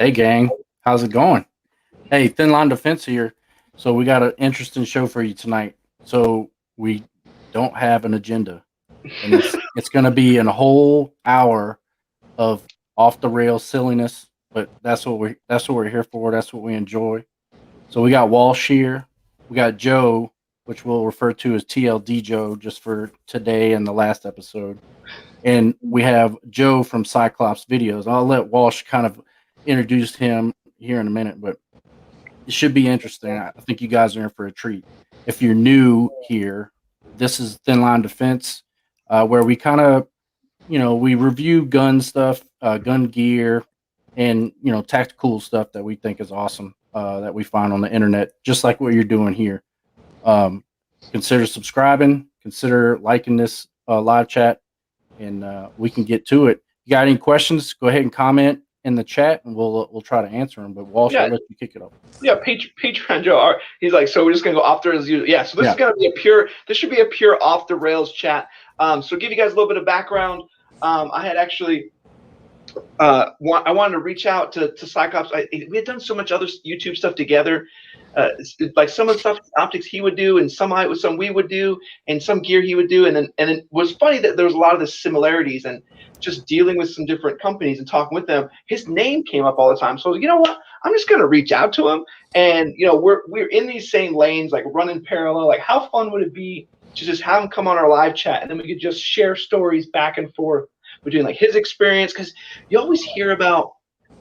Hey, gang. How's it going? Hey, Thin Line Defense here. So, we got an interesting show for you tonight. So, we don't have an agenda, and it's going to be a whole hour of off the rails silliness. But that's what we're here for. That's what we enjoy. So, we got Walsh here. We got Joe, which we'll refer to as TLD Joe, just for today and the last episode. And we have Joe from Cyclops Videos. I'll let Walsh kind of introduce him here in a minute, but it should be interesting. I think you guys are in for a treat. If you're new here, this is Thin Line Defense, where we kind of, we review gun stuff, gun gear, and tactical stuff that we think is awesome that we find on the internet, just like what you're doing here. Consider subscribing, consider liking this live chat, and we can get to it. You got any questions? Go ahead and comment in the chat, and we'll try to answer them. But Walsh, I'll let you kick it off. Yeah, Patreon Joe. He's like, so we're just gonna go off the rails. Yeah, so this is gonna be this should be a pure off the rails chat. So give you guys a little bit of background. I had actually I wanted to reach out to Cyclops. We had done so much other YouTube stuff together. Like some of the stuff optics he would do, and some we would do, and some gear he would do, and it was funny that there was a lot of the similarities, and just dealing with some different companies and talking with them, his name came up all the time. So you know what, I'm just gonna reach out to him, and we're in these same lanes, like running parallel. Like, how fun would it be to just have him come on our live chat, and then we could just share stories back and forth between like his experience, because you always hear about,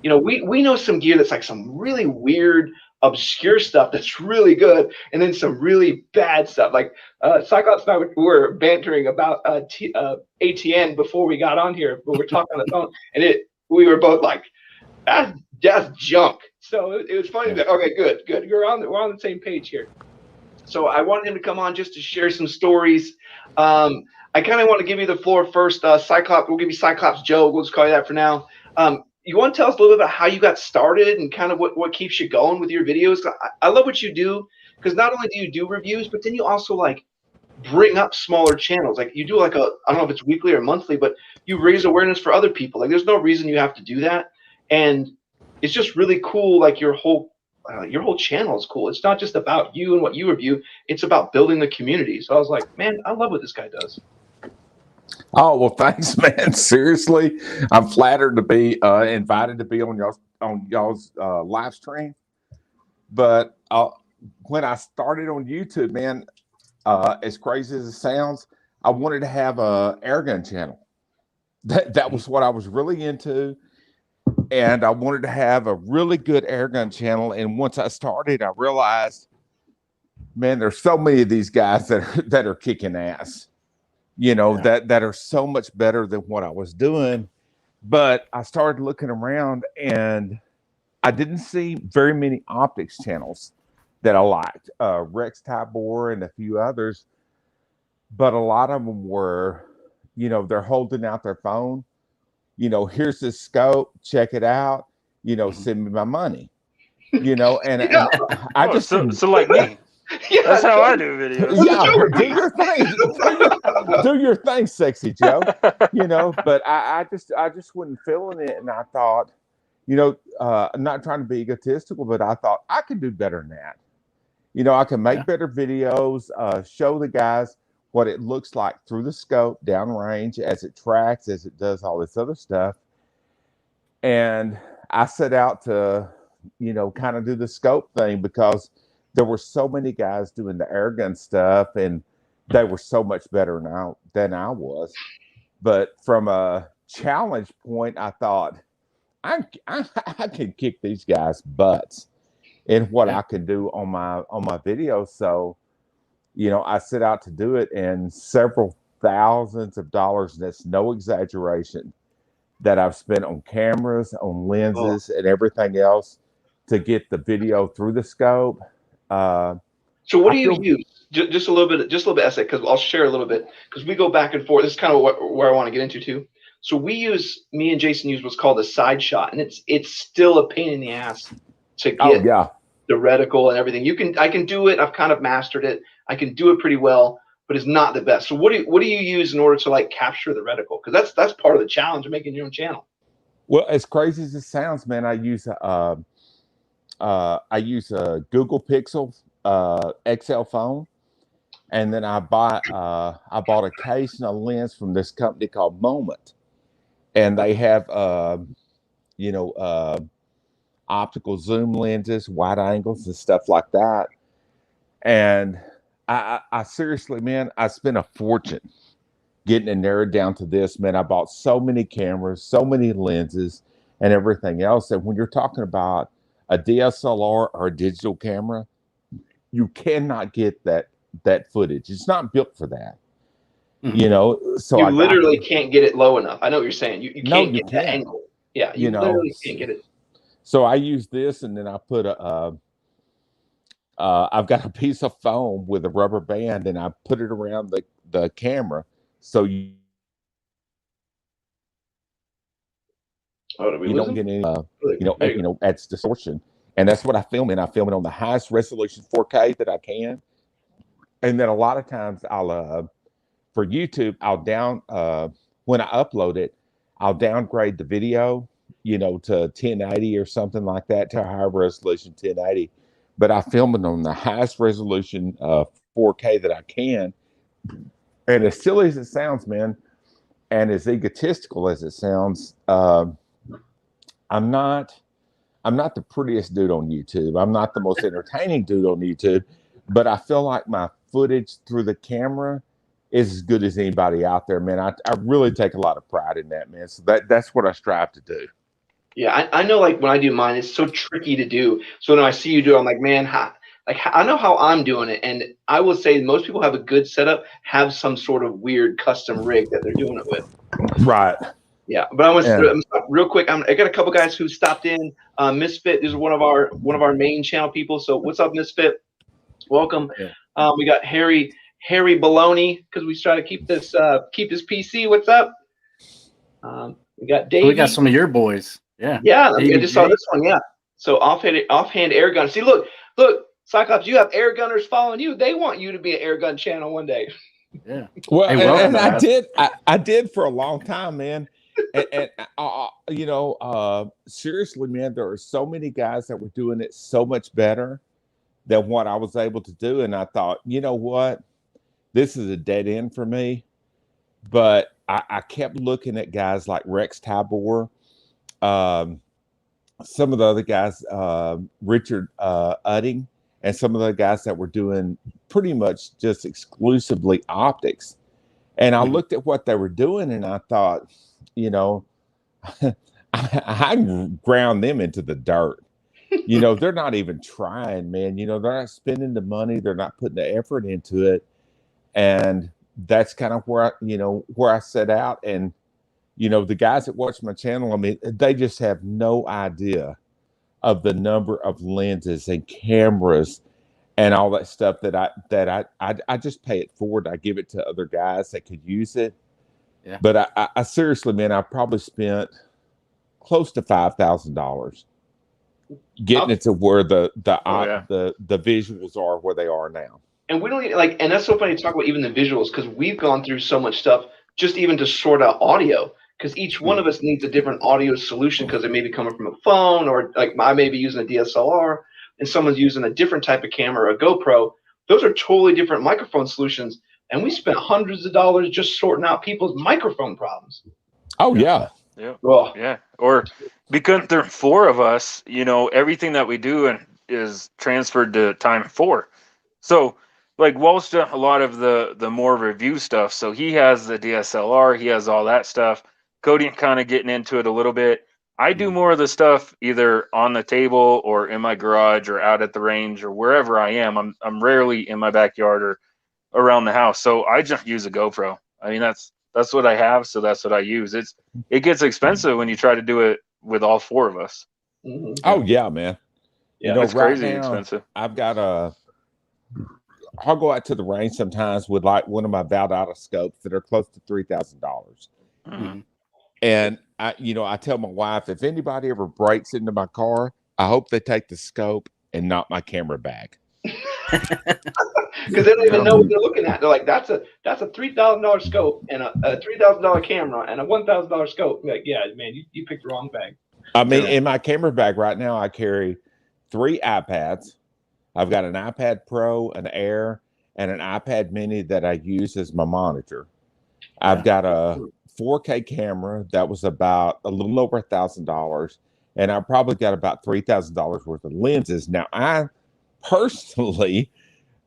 we know some gear that's like some really weird, obscure stuff that's really good, and then some really bad stuff. Like Cyclops and I were bantering about ATN before we got on here, but we're talking on the phone, and we were both like, that's junk. So it was funny that, okay, good, we're on the same page here. So I wanted him to come on just to share some stories. I kind of want to give you the floor first. Cyclops, we'll give you Cyclops Joe. We'll just call you that for now. You want to tell us a little bit about how you got started and kind of what keeps you going with your videos? I love what you do, because not only do you do reviews, but then you also like bring up smaller channels. Like you do like I don't know if it's weekly or monthly, but you raise awareness for other people. Like there's no reason you have to do that. And it's just really cool. Like your whole channel is cool. It's not just about you and what you review. It's about building the community. So I was like, man, I love what this guy does. Oh, well, thanks, man. Seriously, I'm flattered to be invited to be on y'all's live stream. But when I started on YouTube, man, as crazy as it sounds, I wanted to have a airgun channel. That was what I was really into, and I wanted to have a really good airgun channel. And once I started, I realized, man, there's so many of these guys that are kicking ass. That are so much better than what I was doing. But I started looking around, and I didn't see very many optics channels that I liked. Rex Tybor and a few others, but a lot of them were, they're holding out their phone. Here's this scope, check it out. Send me my money. And I just so like me. Yeah, that's how I do videos. Yeah, do your thing. Do your thing, sexy Joe. But I just wasn't feeling it, and I thought, I'm not trying to be egotistical, but I thought I could do better than that. I can make better videos, show the guys what it looks like through the scope, downrange, as it tracks, as it does all this other stuff. And I set out to, kind of do the scope thing, because there were so many guys doing the airgun stuff, and they were so much better than I was. But from a challenge point, I thought I can kick these guys' butts in what I can do on my videos. So, I set out to do it, and several thousands of dollars, and that's no exaggeration, that I've spent on cameras, on lenses, and everything else to get the video through the scope. So what do you use? Just a little bit, essay, because I'll share a little bit, because we go back and forth. This is kind of where I want to get into too. So me and Jason use what's called a side shot, and it's still a pain in the ass to get the reticle and everything. I can do it. I've kind of mastered it. I can do it pretty well, but it's not the best. So what do you use in order to like capture the reticle? Because that's part of the challenge of making your own channel. Well, as crazy as it sounds, man, I use a Google Pixel XL phone, and then I bought a case and a lens from this company called Moment, and they have you know optical zoom lenses, wide angles, and stuff like that. And I seriously, man, I spent a fortune getting it narrowed down to this. Man, I bought so many cameras, so many lenses, and everything else. And when you're talking about a DSLR or a digital camera, you cannot get that footage. It's not built for that. Mhm. You know, so You I literally can't get it low enough. I know what you're saying. You No, can't you get that can't. angle. Yeah, you You know, literally can't get it. so I use this, and then I put I've got a piece of foam with a rubber band, and I put it around the camera, so Oh, did we you lose don't him? get any There you go. adds distortion. And that's what I film in. I film it on the highest resolution 4K that I can, and then a lot of times I'll for YouTube I'll when I upload it, I'll downgrade the video, to 1080 or something like that, to a higher resolution 1080. But I film it on the highest resolution 4K that I can. And as silly as it sounds, man, and as egotistical as it sounds, I'm not the prettiest dude on YouTube. I'm not the most entertaining dude on YouTube, but I feel like my footage through the camera is as good as anybody out there, man. I really take a lot of pride in that, man. So that's what I strive to do. Yeah, I know. Like when I do mine, it's so tricky to do. So when I see you do it, I'm like, man, I know how I'm doing it, and I will say most people have a good setup, have some sort of weird custom rig that they're doing it with. Right. Yeah, but I want Yeah. to stop real quick. I got a couple guys who stopped in. Misfit is one of our main channel people. So what's up, Misfit? Welcome. Yeah. We got Harry Baloney, because we try to keep this PC. What's up? We got Davey. So we got some of your boys. Yeah. Yeah, I Davey just saw J. this one. Yeah. So offhand air gun. See, look, Cyclops, you have air gunners following you. They want you to be an air gun channel one day. Yeah. Well, Hey, welcome, and guys. I did for a long time, man. And seriously, man, there are so many guys that were doing it so much better than what I was able to do. And I thought, you know what? This is a dead end for me. But I kept looking at guys like Rex Tabor, some of the other guys, Richard Udding, and some of the guys that were doing pretty much just exclusively optics. And I looked at what they were doing, and I thought, I ground them into the dirt. They're not even trying, man. They're not spending the money. They're not putting the effort into it. And that's kind of where I set out. And, the guys that watch my channel, I mean, they just have no idea of the number of lenses and cameras and all that stuff that I just pay it forward. I give it to other guys that could use it. Yeah. But I seriously, man, I probably spent close to $5,000 getting it to where the visuals are where they are now. And we don't and that's so funny to talk about even the visuals, because we've gone through so much stuff just even to sort out audio, because each one of us needs a different audio solution, because it may be coming from a phone, or like I may be using a DSLR and someone's using a different type of camera, a GoPro. Those are totally different microphone solutions. And we spent hundreds of dollars just sorting out people's microphone problems. Oh, yeah. Yeah. Oh. Yeah. Or because there are four of us, everything that we do is transferred to time 4. So like Walsh done a lot of the more review stuff. So he has the DSLR, he has all that stuff. Cody kind of getting into it a little bit. I do more of the stuff either on the table or in my garage or out at the range or wherever I am. I'm rarely in my backyard or around the house. So I just use a GoPro. I mean, that's what I have, so that's what I use. It gets expensive when you try to do it with all 4 of us. Mm-hmm. Oh yeah, man. Yeah, it's right crazy now, expensive. I've got I'll go out to the range sometimes with like one of my Valdosta scopes that are close to $3,000. Mm-hmm. And I tell my wife, if anybody ever breaks into my car, I hope they take the scope and not my camera bag. Because they don't even know what they're looking at. They're like, that's a $3,000 scope and a $3,000 camera and a $1,000 scope. Like, yeah, man, you picked the wrong bag. I mean, in my camera bag right now, I carry 3 iPads. I've got an iPad Pro, an Air, and an iPad Mini that I use as my monitor. I've got a 4K camera that was about a little over $1,000, and I probably got about $3,000 worth of lenses. Now, I personally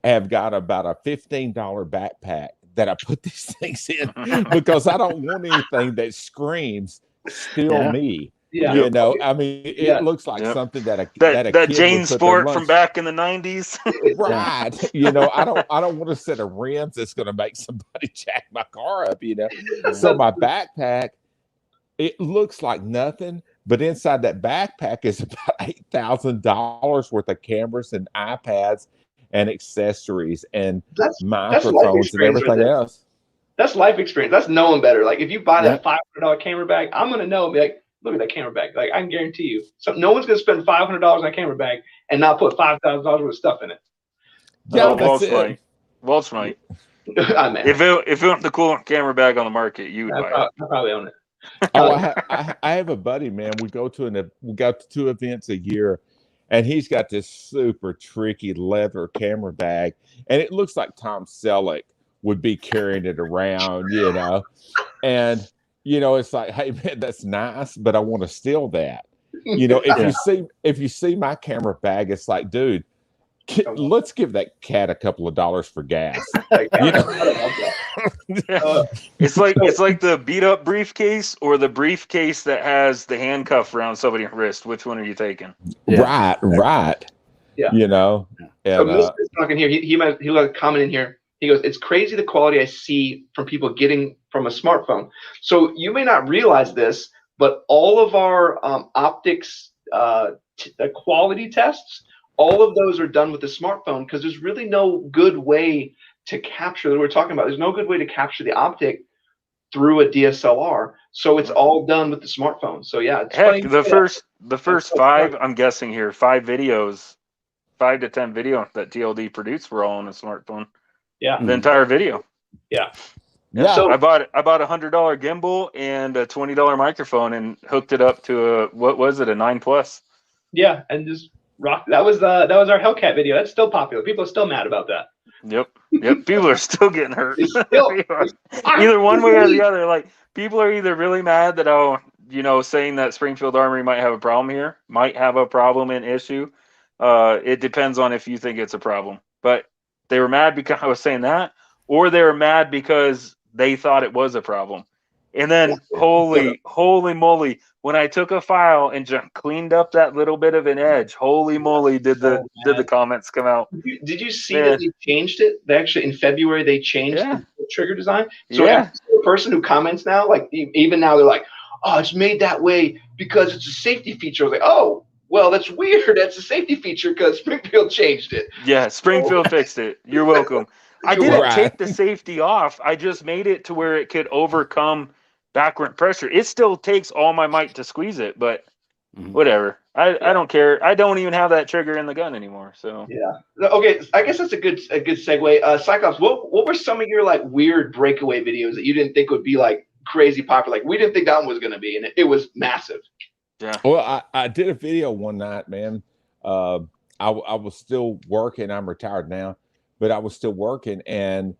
have got about a $15 backpack that I put these things in because I don't want anything that screams "steal me." Yeah. You know, I mean, it looks like something that a that kid Jane would put Sport their from lunch. back in the 90s. Right. You know, I don't want a set of rims that's going to make somebody jack my car up, you know. So my backpack, it looks like nothing, but inside that backpack is about $8,000 worth of cameras and iPads and accessories and microphones and everything else. That's life experience. That's knowing better. Like if you buy that $500 camera bag, I'm gonna know and be like, look at that camera bag. Like I can guarantee you, so no one's gonna spend $500 on a camera bag and not put $5,000 worth of stuff in it. Yeah, that's it. Walt's right. I mean, If it were the coolest camera bag on the market, you would buy it. I probably own it. I have a buddy, man. We go to 2 events a year, and he's got this super tricky leather camera bag, and it looks like Tom Selleck would be carrying it around, you know. And you know, it's like, hey man, that's nice, but I want to steal that. You know, if you see my camera bag, it's like, dude, let's give that cat a couple of dollars for gas. You know? It's like the beat up briefcase or the briefcase that has the handcuff around somebody's wrist. Which one are you taking? Right. Yeah. You know. So Mr. is talking here. He let a comment in here. He goes, it's crazy the quality I see from people getting from a smartphone. So you may not realize this, but all of our optics quality tests, all of those are done with the smartphone because there's really no good way to capture that we're talking about. There's no good way to capture the optic through a DSLR. So it's all done with the smartphone. So yeah, it's funny. The first 5, I'm guessing here, 5 to 10 videos that TLD produced were all on a smartphone. Yeah. The entire video. Yeah. So I bought a $100 gimbal and a $20 microphone and hooked it up to a 9 Plus. Yeah, and just rock. That was our Hellcat video. That's still popular. People are still mad about that. Yep. People are still getting hurt. Either one way or the other. Like people are either really mad that saying that Springfield Armory might have a problem here, might have a problem and issue. It depends on if you think it's a problem. But they were mad because I was saying that, or they were mad because they thought it was a problem. And then holy moly, when I took a file and just cleaned up that little bit of an edge, holy moly, did the comments come out. Did you see that they changed it? They actually in February they changed the trigger design. So every person who comments now, like even now, they're like, "Oh, it's made that way because it's a safety feature." I was like, "Oh, well, that's weird. That's a safety feature because Springfield changed it." Yeah, Springfield fixed it. You're welcome. I didn't take the safety off. I just made it to where it could overcome backward pressure. It still takes all my might to squeeze it, but whatever. I don't care. I don't even have that trigger in the gun anymore. So yeah. Okay, I guess that's a good segue. Cyclops, what were some of your like weird breakaway videos that you didn't think would be like crazy popular? Like we didn't think that one was going to be, and it was massive. Yeah. Well, I did a video one night, man. I was still working. I'm retired now, but I was still working, and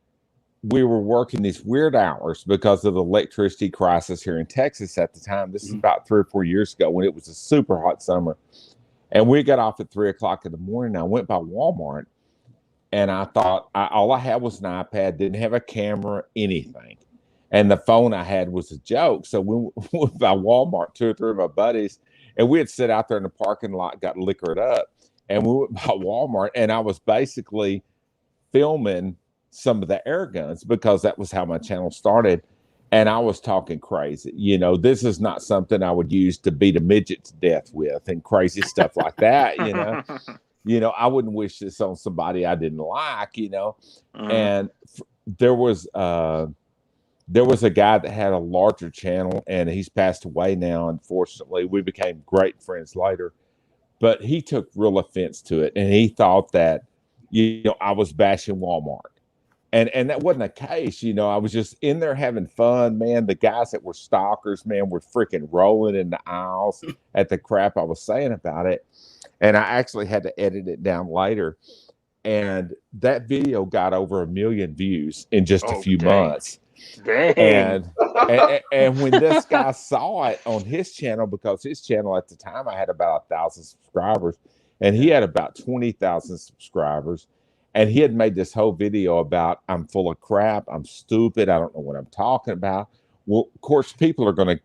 we were working these weird hours because of the electricity crisis here in Texas at the time. This is about 3 or 4 years ago when it was a super hot summer. And we got off at 3 o'clock in the morning. I went by Walmart, and I thought all I had was an iPad, didn't have a camera, anything. And the phone I had was a joke. So we went by Walmart, 2 or 3 of my buddies, and we had sit out there in the parking lot, got liquored up. And we went by Walmart, and I was basically filming some of the air guns because that was how my channel started. And I was talking crazy. You know, this is not something I would use to beat a midget to death with and crazy stuff like that, you know. You know, I wouldn't wish this on somebody I didn't like, you know. And there was a guy that had a larger channel, and he's passed away now, unfortunately. We became great friends later. But he took real offense to it, and he thought that I was bashing Walmart. And that wasn't the case, I was just in there having fun, man. The guys that were stalkers, man, were freaking rolling in the aisles at the crap I was saying about it. And I actually had to edit it down later. And that video got over 1 million views in just a few months. Dang. And when this guy saw it on his channel, because his channel at the time, I had about 1,000 subscribers, and he had about 20,000 subscribers. And he had made this whole video about, I'm full of crap, I'm stupid, I don't know what I'm talking about. Well, of course, people are going to,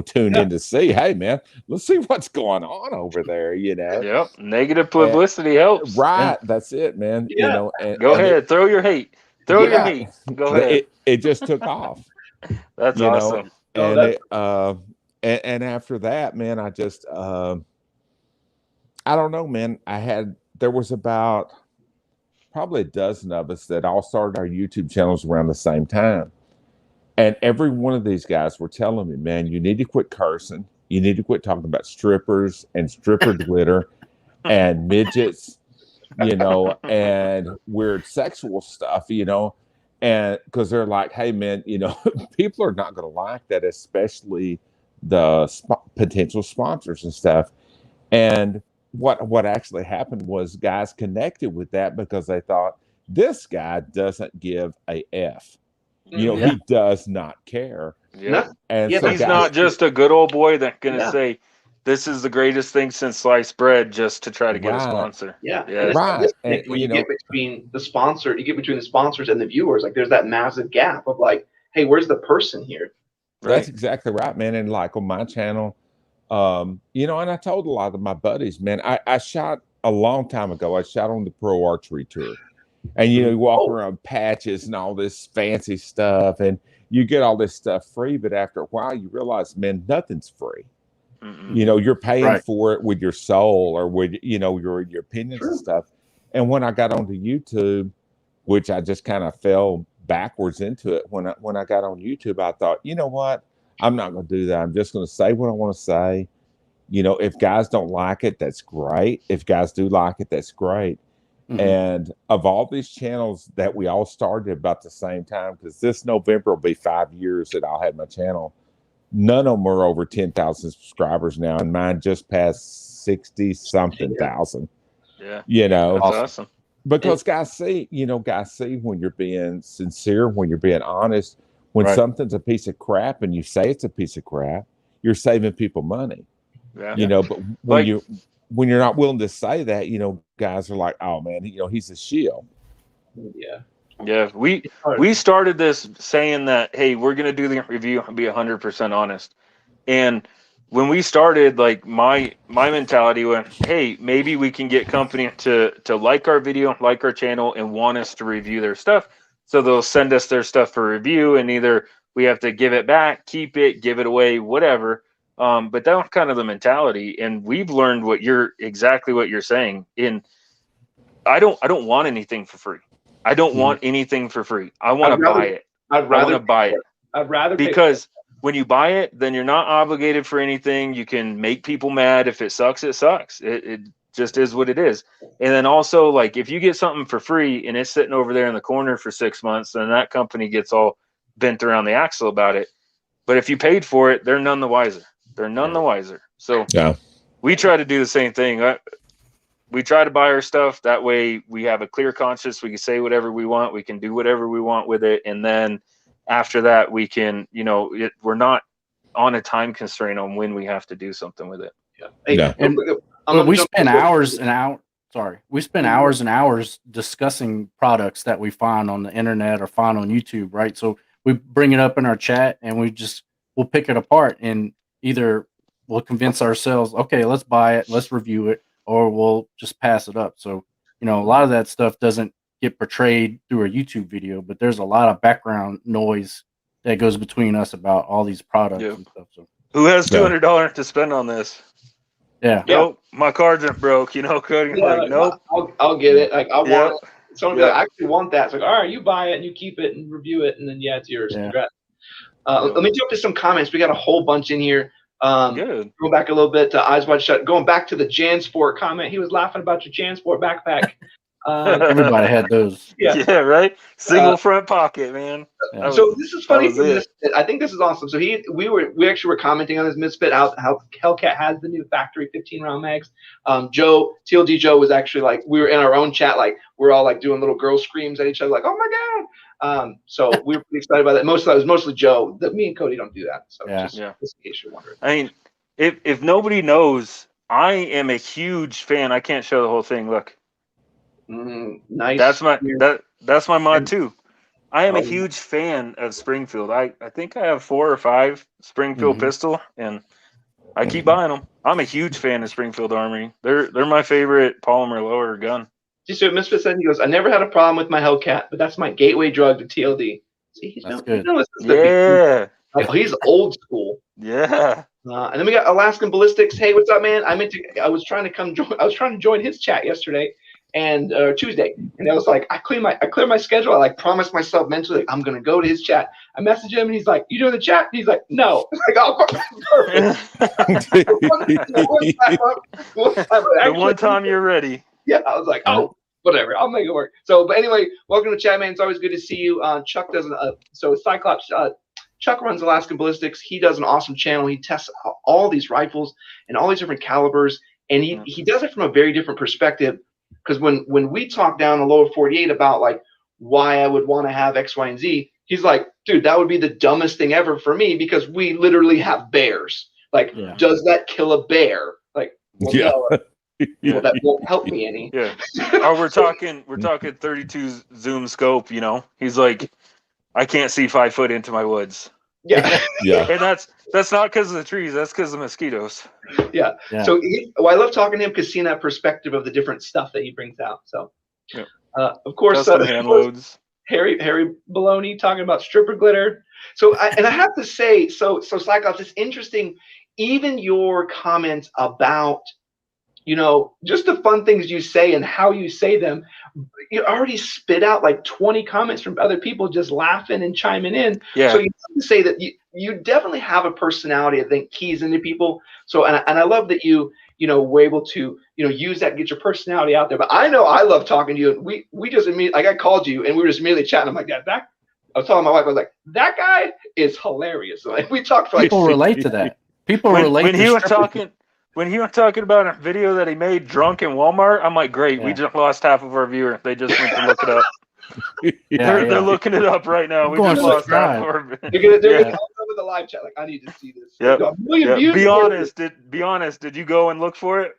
tune in to see, hey, man, let's see what's going on over there, Yep, negative publicity helps. Right, that's it, man. Yeah. Go ahead, throw your hate. Throw your hate. Go ahead. It just took off. That's awesome. And and after that, man, I just, I don't know, man. There was about probably a dozen of us that all started our YouTube channels around the same time. And every one of these guys were telling me, man, you need to quit cursing. You need to quit talking about strippers and stripper glitter and midgets, and weird sexual stuff, and because they're like, hey, man, people are not going to like that, especially the potential sponsors and stuff. And what actually happened was guys connected with that because they thought, this guy doesn't give a F. He does not care. Yeah. And so he's not just a good old boy that's going to say, this is the greatest thing since sliced bread, just to try to get a sponsor. Yeah. Right. And when you get between the sponsors and the viewers, like there's that massive gap of like, hey, where's the person here? That's exactly right, man. And like on my channel, and I told a lot of my buddies, man, I shot a long time ago. I shot on the Pro Archery Tour. And, you walk around patches and all this fancy stuff, and you get all this stuff free. But after a while, you realize, man, nothing's free. You're paying for it with your soul or with, your opinions and stuff. And when I got onto YouTube, which I just kind of fell backwards into it, when I got on YouTube, I thought, you know what? I'm not going to do that. I'm just going to say what I want to say. If guys don't like it, that's great. If guys do like it, that's great. And of all these channels that we all started about the same time, because this November will be 5 years that I'll have my channel, none of them are over 10,000 subscribers now, and mine just passed 60-something thousand. Yeah, that's awesome. Because guys see when you're being sincere, when you're being honest, when something's a piece of crap and you say it's a piece of crap, you're saving people money. Yeah. But when you're not willing to say that, guys are like, oh man, he's a shield. Yeah. We started this saying that, hey, we're going to do the review and be 100% honest. And when we started, like my mentality went, hey, maybe we can get company to like our video, like our channel, and want us to review their stuff. So they'll send us their stuff for review, and either we have to give it back, keep it, give it away, whatever. But that was kind of the mentality, and we've learned exactly what you're saying. I don't want anything for free. I don't want anything for free. I want to buy it. I'd rather buy it. I'd rather because when you buy it, then you're not obligated for anything. You can make people mad. If it sucks, it sucks. It just is what it is. And then also, like, if you get something for free and it's sitting over there in the corner for 6 months, then that company gets all bent around the axle about it. But if you paid for it, they're none the wiser. They're none the wiser. So we try to do the same thing. We try to buy our stuff. That way we have a clear conscience. We can say whatever we want. We can do whatever we want with it. And then after that, we can, we're not on a time constraint on when we have to do something with it. And we spend hours and hours. Sorry, we spend hours and hours discussing products that we find on the internet or find on YouTube, right? So we bring it up in our chat and we'll pick it apart, and either we'll convince ourselves, okay, let's buy it, let's review it, or we'll just pass it up. So, a lot of that stuff doesn't get portrayed through a YouTube video, but there's a lot of background noise that goes between us about all these products and stuff. So who has $200 to spend on this? Nope, my cards aren't broke. Cody. Nope. I'll get it. Like I want it. Someone be like, I actually want that. It's like, all right, you buy it and you keep it and review it, and then it's yours. Congrats. Let me jump to some comments. We got a whole bunch in here. Good. Go back a little bit to Eyes Wide Shut. Going back to the JanSport comment, he was laughing about your JanSport backpack. Everybody had those. Yeah. Right. Single front pocket, man. Yeah. So this is funny was for it. Misfit. I think this is awesome. So we actually were commenting on this Misfit how Hellcat has the new factory 15-round mags. TLD Joe was actually like, we were in our own chat, like we're all like doing little girl screams at each other, like, oh my god. So we were pretty excited about that. Most of that was mostly Joe. Me and Cody don't do that. So just in case you're wondering. I mean, if nobody knows, I am a huge fan. I can't show the whole thing. Look. Nice. That's my mod too. I am a huge fan of Springfield. I think I have 4 or 5 Springfield pistol, and I keep buying them. I'm a huge fan of Springfield Armory. They're my favorite polymer lower gun. See, so Misfit said, he goes, I never had a problem with my Hellcat, but that's my gateway drug to TLD. See, That's good. Yeah. He's old school. Yeah. And then we got Alaskan Ballistics. Hey, what's up, man? I was trying to join his chat yesterday and Tuesday, and I was like, I clear my schedule. I like promised myself mentally, like, I'm gonna go to his chat. I messaged him, and he's like, you doing the chat? He's like, no. I'm like, oh, perfect. The one time you're ready. Yeah, I was like, oh, whatever, I'll make it work. So, but anyway, welcome to chat, man. It's always good to see you. Chuck does so Cyclops. Chuck runs Alaskan Ballistics. He does an awesome channel. He tests all these rifles and all these different calibers, and he does it from a very different perspective. Because when we talk down the lower 48 about like why I would want to have X, Y, and Z, he's like, dude, that would be the dumbest thing ever for me because we literally have bears. Like, does that kill a bear? Like, well, no. Well, that won't help me any. Yeah. Or we're talking 32 zoom scope. You know, he's like, I can't see 5 foot into my woods. Yeah. Yeah. And that's not because of the trees. That's because of mosquitoes. Yeah. So I love talking to him because seeing that perspective of the different stuff that he brings out. So, of course, hand loads. Harry Baloney talking about stripper glitter. So, I have to say, so Cyclops, it's interesting. Even your comments about, you know, just the fun things you say and how you say them, you already spit out like 20 comments from other people just laughing and chiming in. Yeah. So you have to say that you definitely have a personality, I think, keys into people. So, and I love that you were able to, use that, get your personality out there. But I know I love talking to you. And we just immediately, like I called you and we were just immediately chatting. I'm like, I was telling my wife, I was like, that guy is hilarious. So, like, we talked for like people relate to that. People relate when to he was talking. When he was talking about a video that he made drunk in Walmart, I'm like, great, we just lost half of our viewers. They just went to look it up. They're looking it up right now. We just lost half of our viewers. They're gonna come with the live chat. Like, I need to see this. Yep. Be honest. Did you go and look for it?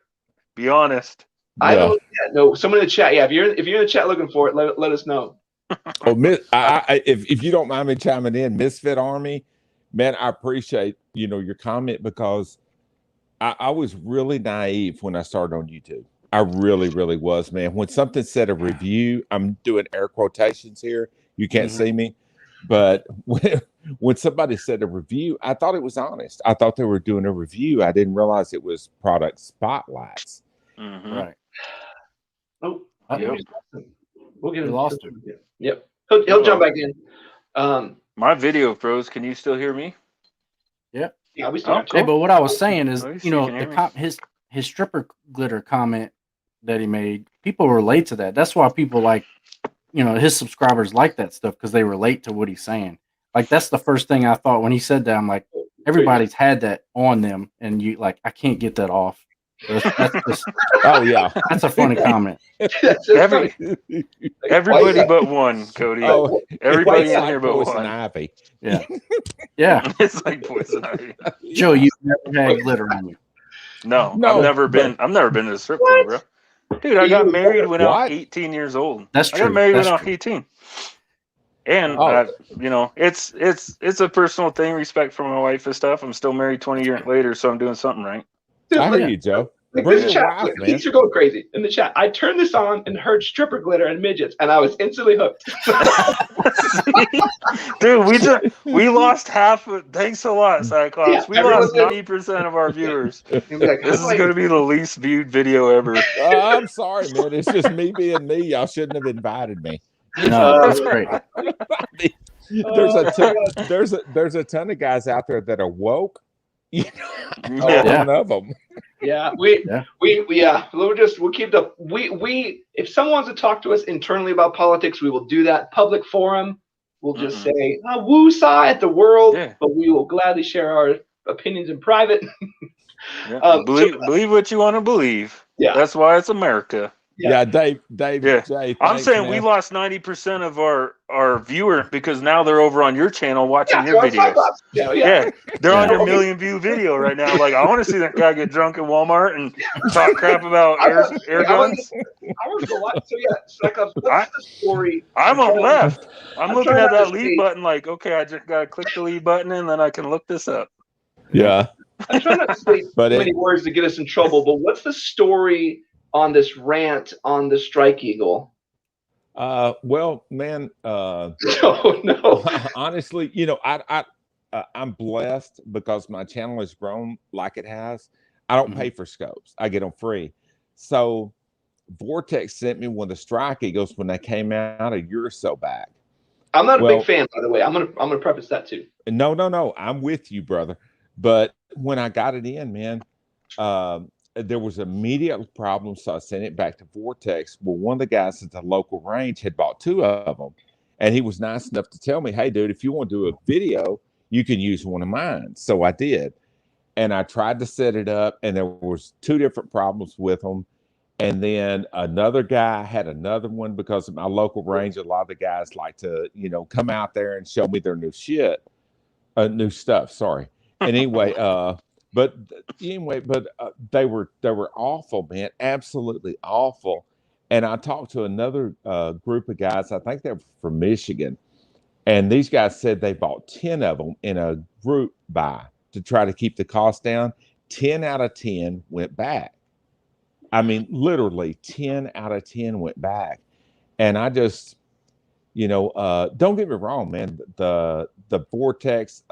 Be honest. I don't. Yeah, no. Someone in the chat. Yeah, if you're in the chat looking for it, let us know. Oh, if you don't mind me chiming in, Misfit Army, man, I appreciate your comment because I was really naive when I started on YouTube. I really, really was, man. When something said a review, I'm doing air quotations here. You can't see me. But when somebody said a review, I thought it was honest. I thought they were doing a review. I didn't realize it was product spotlights. Right. Oh, we'll get lost him. Yep. He'll jump back in. My video froze. Can you still hear me? Yep. Yeah, we still Hey, but what I was saying is, his stripper glitter comment that he made, people relate to that. That's why people like, his subscribers like that stuff because they relate to what he's saying. Like, that's the first thing I thought when he said that. I'm like, everybody's had that on them, and I can't get that off. That's just, that's a funny comment. Everybody but one, Cody. Oh, everybody in here but poison one. ivy. Yeah. It's like poison ivy. Joe, you've never had glitter on you. No, I've never been to the strip club, bro. Dude, I got married when I was 18 years old. That's true. I got married when I was 18. And it's a personal thing, respect for my wife and stuff. I'm still married 20 years later, so I'm doing something right. Dude, I hear you, Joe. Like Bring this your chat, wife, man. these are going crazy in the chat. I turned this on and heard stripper glitter and midgets, and I was instantly hooked. Dude, we lost half. Thanks a lot, Cyclops. Yeah, we lost 90% of our viewers. Like, this is going to be the least viewed video ever. I'm sorry, man. It's just me being me. Y'all shouldn't have invited me. No, that's great. There's a ton of guys out there that are woke, You know, Yeah. one of them. Yeah, we'll keep if someone wants to talk to us internally about politics, we will do that. Public forum, we'll just say woo saw at the world, but we will gladly share our opinions in private. Yeah. Believe what you want to believe. Yeah, that's why it's America. Yeah, Dave. Yeah, Jay, I'm thanks, saying man. we lost 90% of our viewer because now they're over on your channel watching your videos. Cyclops. Yeah. They're on your million view video right now. Like, I want to see that guy get drunk in Walmart and talk crap about air guns. I want to go watch. So yeah, Cyclops, what's the story? I'm on left. I'm looking at that leave say, button like, okay, I just gotta click the leave button and then I can look this up. Yeah. I'm trying not to say too many words to get us in trouble, but what's the story on this rant on the Strike Eagle? Well, man, oh no. Honestly, you know, I'm blessed because my channel has grown like it has. I don't pay for scopes. I get them free. So Vortex sent me one of the Strike Eagles when they came out a year or so back. I'm not a big fan, by the way. I'm gonna preface that too. No. I'm with you, brother. But when I got it in, man, there was immediate problem, so I sent it back to Vortex. Well, one of the guys at the local range had bought 2 of them, and he was nice enough to tell me, hey, dude, if you want to do a video, you can use one of mine. So I did, and I tried to set it up, and there was 2 different problems with them. And then another guy had another one because of my local range. A lot of the guys like to, you know, come out there and show me their new stuff. Sorry. And anyway, but they were awful, man, absolutely awful. And I talked to another group of guys. I think they're from Michigan, and these guys said they bought 10 of them in a group buy to try to keep the cost down. 10 out of 10 went back. I mean, literally 10 out of 10 went back. And I just, you know, don't get me wrong, man. The Vortex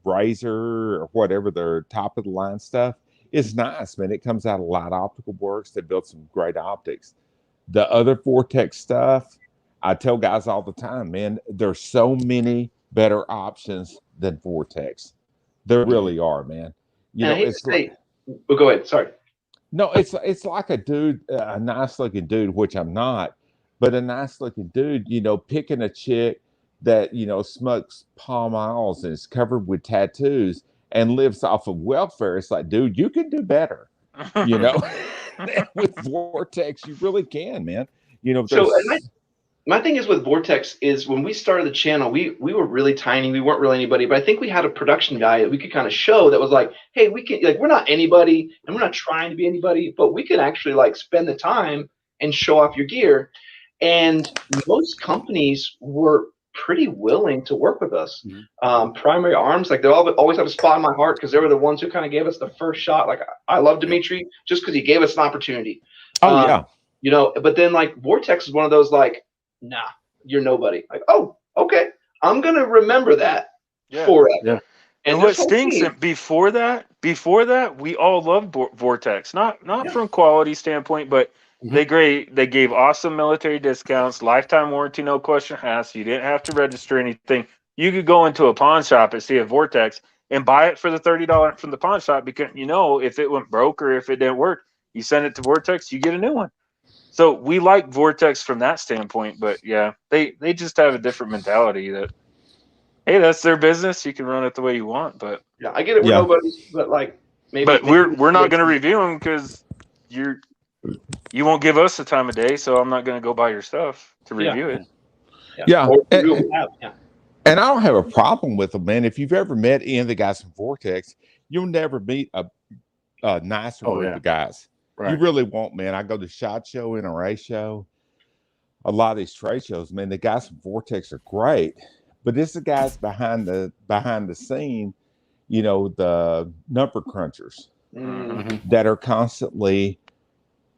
Razor or whatever, their top of the line stuff is nice, man. It comes out of Light Optical Works. They built some great optics. The other Vortex stuff, I tell guys all the time, man, there's so many better options than Vortex. There really are, man. You know, it's like, well, go ahead. Sorry. No, it's like a dude, a nice looking dude, which I'm not, but a nice looking dude, you know, picking a chick that, you know, smokes Palm Isles and is covered with tattoos and lives off of welfare. It's like, dude, you can do better. You know, with Vortex, you really can, man. You know, so my thing is with Vortex is when we started the channel, we were really tiny. We weren't really anybody, but I think we had a production guy that we could kind of show that was like, hey, we can, like, we're not anybody and we're not trying to be anybody, but we can actually like spend the time and show off your gear. And most companies were pretty willing to work with us. Primary Arms, like, they always have a spot in my heart because they were the ones who kind of gave us the first shot. Like, I love Dimitri just because he gave us an opportunity. Oh, yeah. You know, but then like Vortex is one of those like, nah, you're nobody. Like, oh, okay, I'm gonna remember that forever. Yeah. And what stinks, before that, we all loved Vortex. Not from quality standpoint, but they gave awesome military discounts, lifetime warranty, no question asked. You didn't have to register anything. You could go into a pawn shop and see a Vortex and buy it for the $30 from the pawn shop because, you know, if it went broke or if it didn't work, you send it to Vortex, you get a new one. So we like Vortex from that standpoint, but yeah, they just have a different mentality that, hey, that's their business. You can run it the way you want. But yeah, I get it. We're nobody, but like maybe. But we're not going to review them because you won't give us the time of day. So I'm not going to go buy your stuff to review it. Yeah. And I don't have a problem with them, man. If you've ever met any of the guys from Vortex, you'll never meet a nicer group of guys. Right. You really won't, man. I go to SHOT Show, NRA Show, a lot of these trade shows, man. The guys from Vortex are great, but it's the guys behind the scene, you know, the number crunchers that are constantly,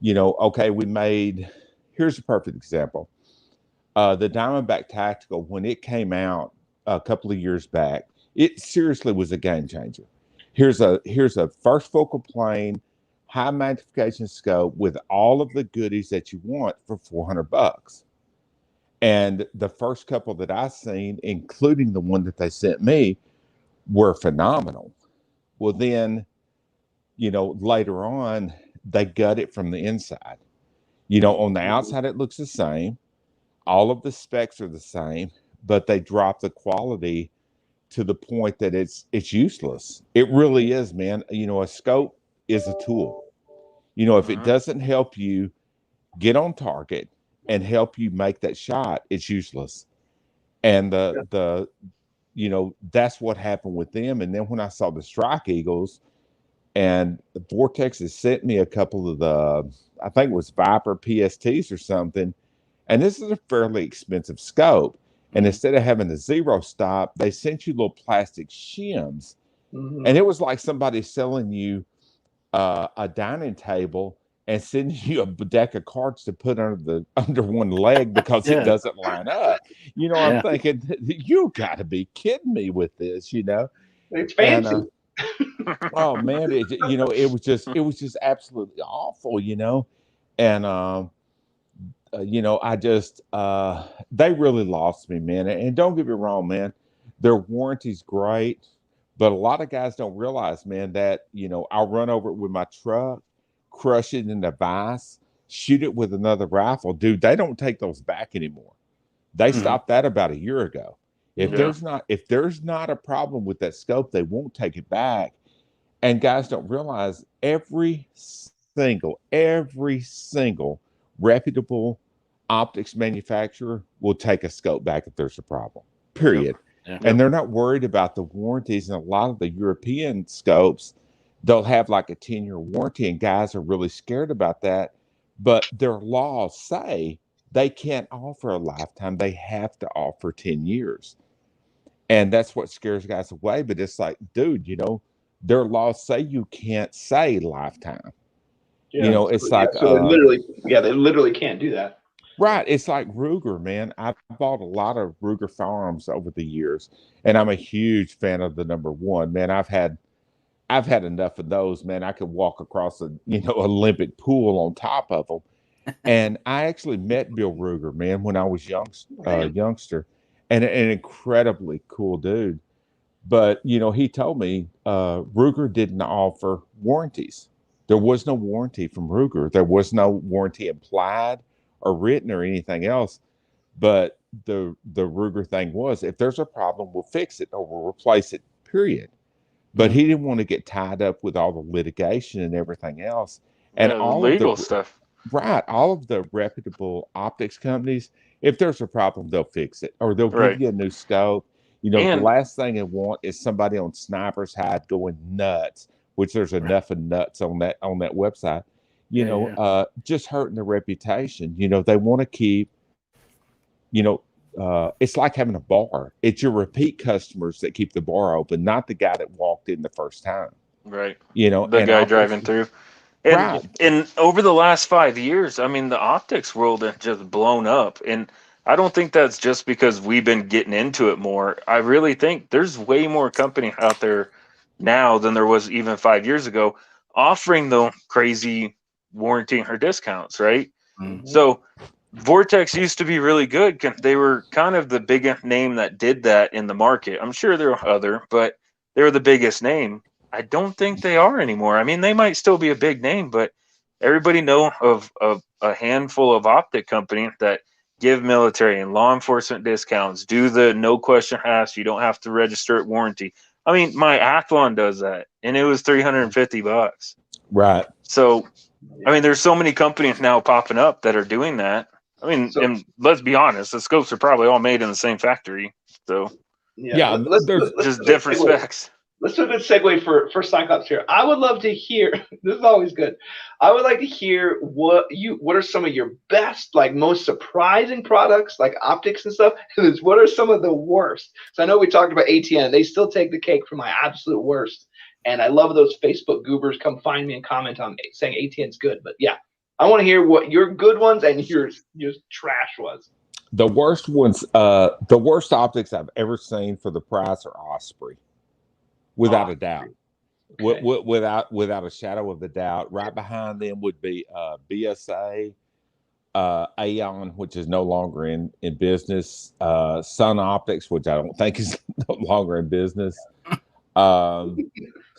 you know, okay, here's a perfect example. The Diamondback Tactical, when it came out a couple of years back, it seriously was a game changer. Here's a first focal plane, high magnification scope with all of the goodies that you want for $400. And the first couple that I seen, including the one that they sent me, were phenomenal. Well, then, later on, they gut it from the inside. On the outside, it looks the same. All of the specs are the same, but they drop the quality to the point that it's useless. It really is, man. A scope is a tool. If it doesn't help you get on target and help you make that shot, it's useless. And that's what happened with them. And then when I saw the Strike Eagles, and the Vortex has sent me a couple of I think it was Viper PSTs or something. And this is a fairly expensive scope. And instead of having a zero stop, they sent you little plastic shims. And it was like somebody selling you a dining table and sending you a deck of cards to put under one leg because it doesn't line up. I'm thinking, you got to be kidding me with this. It's fancy. And, oh man, it was just absolutely awful. And I just they really lost me, man. And don't get me wrong, man, their warranty's great, but a lot of guys don't realize, man, that I'll run over it with my truck, crush it in the vise, shoot it with another rifle. Dude, they don't take those back anymore. They stopped that about a year ago. If there's not a problem with that scope, they won't take it back. And guys don't realize every single reputable optics manufacturer will take a scope back if there's a problem, period. And they're not worried about the warranties. And a lot of the European scopes, they'll have like a 10-year warranty, and guys are really scared about that. But their laws say they can't offer a lifetime. They have to offer 10 years. And that's what scares guys away. But it's like, dude, their laws say you can't say lifetime. It's like they literally can't do that. Right. It's like Ruger, man. I bought a lot of Ruger firearms over the years, and I'm a huge fan of the number 1. Man, I've had enough of those, man. I could walk across a Olympic pool on top of them. And I actually met Bill Ruger, man, when I was youngster, and an incredibly cool dude. But he told me Ruger didn't offer warranties. There was no warranty from Ruger. There was no warranty implied or written or anything else. But the Ruger thing was, if there's a problem, we'll fix it or we'll replace it, period. But he didn't want to get tied up with all the litigation and everything else. And all the legal stuff. Right. All of the reputable optics companies, if there's a problem, they'll fix it or they'll give you a new scope. The last thing they want is somebody on Sniper's Hide going nuts, which there's enough of nuts on that website, just hurting their reputation. They want to keep, it's like having a bar. It's your repeat customers that keep the bar open, not the guy that walked in the first time. Right. The guy driving through. And over the last 5 years, I mean, the optics world has just blown up. And I don't think that's just because we've been getting into it more. I really think there's way more company out there now than there was even 5 years ago offering the crazy warranty or discounts, right? So Vortex used to be really good. They were kind of the biggest name that did that in the market. I'm sure there are other, but they were the biggest name. I don't think they are anymore. I mean, they might still be a big name, but everybody know of a handful of optic companies that give military and law enforcement discounts, do the no question asked, you don't have to register at warranty. I mean, my Athlon does that, and it was $350. Right. So, I mean, there's so many companies now popping up that are doing that. I mean, and let's be honest, the scopes are probably all made in the same factory. So, let's just different specs. Let's do a good segue for Cyclops here. I would love to hear. This is always good. I would like to hear what are some of your best, like most surprising products, like optics and stuff. And what are some of the worst? So I know we talked about ATN. They still take the cake for my absolute worst. And I love those Facebook goobers come find me and comment on me saying ATN's good. But yeah, I want to hear what your good ones and your trash was. The worst ones, the worst optics I've ever seen for the price are Osprey. Without a doubt, without a shadow of a doubt. Right behind them would be BSA, Aeon, which is no longer in business, Sun Optics, which I don't think is no longer in business,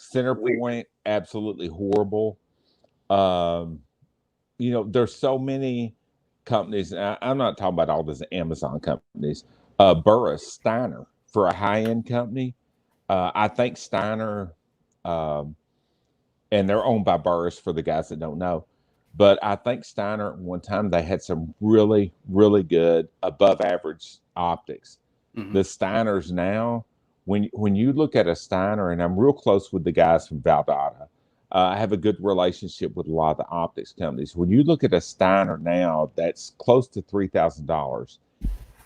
Center point, absolutely horrible. You know, there's so many companies. And I'm not talking about all these Amazon companies. Burris, Steiner, for a high-end company. I think Steiner, and they're owned by Burris for the guys that don't know. But I think Steiner, at one time, they had some really, really good above average optics. Mhm. The Steiners now, when you look at a Steiner, and I'm real close with the guys from Valdata, I have a good relationship with a lot of the optics companies. When you look at a Steiner now, that's close to $3,000,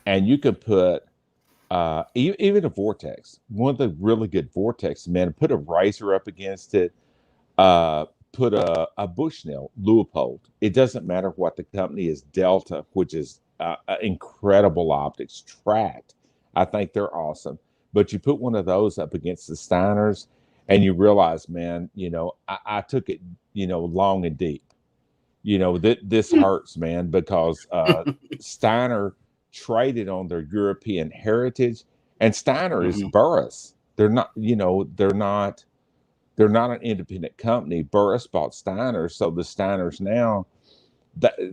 and you can put even a Vortex, one of the really good Vortex, man, put a Razor up against it, put a Bushnell, Leupold. It doesn't matter what the company is, Delta, which is incredible optics, Tract. I think they're awesome. But you put one of those up against the Steiners, and you realize, man, you know, I took it, you know, long and deep. You know, this hurts, man, because Steiner traded on their European heritage, and Steiner is Mhm. Burris. They're not, you know, they're not an independent company. Burris bought Steiner, so the Steiners now,